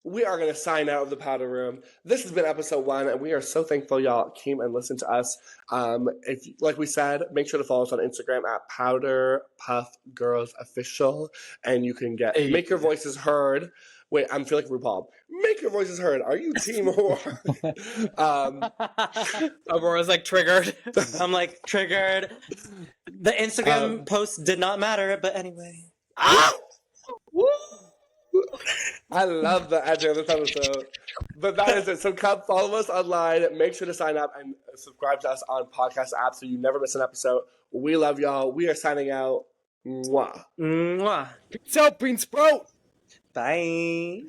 we are going to sign out of the Powder Room. This has been episode 1, and we are so thankful y'all came and listened to us. If, like we said, make sure to follow us on Instagram at PowderPuff Girls Official, and you can make your voices heard. Wait, I feel like RuPaul. Make your voices heard. Are you Team Aurora? Aurora's like triggered. I'm like triggered. The Instagram post did not matter, but anyway. I love the ending of this episode. But that is it. So come follow us online. Make sure to sign up and subscribe to us on podcast apps so you never miss an episode. We love y'all. We are signing out. Mwah. Mwah. Peace out, Bean Sprout. Bye.